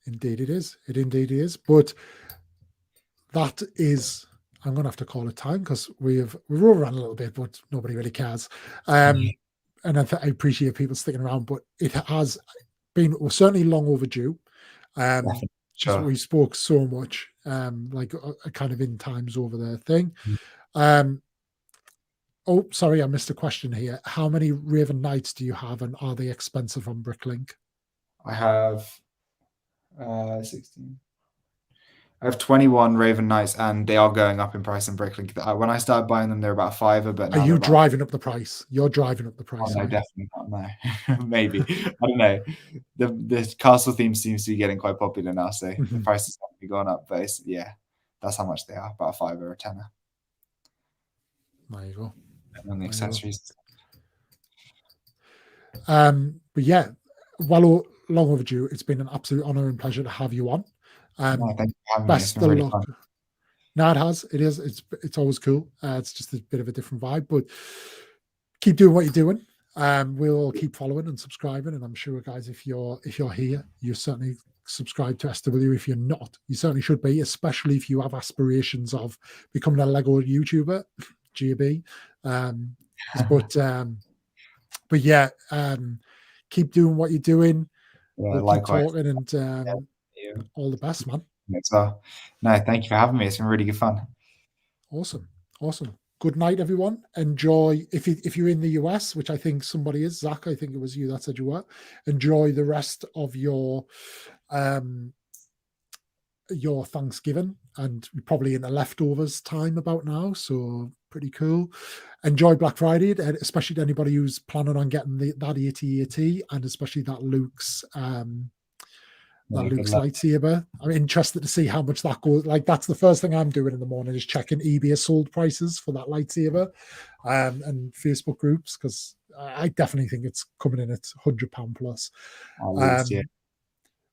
Indeed it is. It indeed is. But that is, I'm going to have to call it time because we've overrun a little bit, but nobody really cares. And I appreciate people sticking around, but it has been certainly long overdue. Sure. We spoke so much, kind of in times over the thing. Oh, sorry, I missed a question here. How many Raven Knights do you have, and are they expensive on Bricklink? I have 16. I have 21 Raven Knights, and they are going up in price in Bricklink. When I started buying them, they're about $5, but now Are you they're about... driving up the price? You're driving up the price. Oh, no, definitely not. No, maybe. I don't know. The castle theme seems to be getting quite popular now, so the prices have definitely gone up. But yeah, that's how much they are, about $5 or $10. There you go. And then the accessories. But yeah, well, long overdue. It's been an absolute honor and pleasure to have you on. Thank you for having best me. It's been really luck. fun. No, it has. It is. It's always cool. It's just a bit of a different vibe, but keep doing what you're doing. We'll keep following and subscribing. And I'm sure, guys, if you're here, you certainly subscribe to SW. If you're not, you certainly should be, especially if you have aspirations of becoming a Lego YouTuber, GB. But yeah, keep doing what you're doing. Yeah, we'll keep talking, and all the best, man. So, no, thank you for having me. It's been really good fun. Awesome. Good night, everyone. Enjoy. If you're in the US, which I think somebody is, Zach, I think it was you that said you were. Enjoy the rest of your Thanksgiving, and you're probably in the leftovers time about now, so pretty cool. Enjoy Black Friday, especially to anybody who's planning on getting that AT-AT, and especially that Luke's lightsaber. I'm interested to see how much that goes. Like, that's the first thing I'm doing in the morning, is checking eBay sold prices for that lightsaber, and Facebook groups, because I definitely think it's coming in at £100 plus.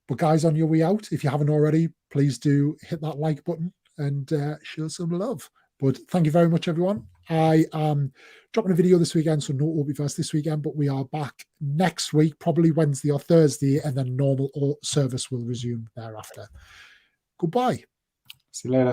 But guys, on your way out, if you haven't already, please do hit that like button and show some love. But thank you very much, everyone. I am dropping a video this weekend, so no Opie-verse this weekend, but we are back next week, probably Wednesday or Thursday, and then normal service will resume thereafter. Goodbye. See you later.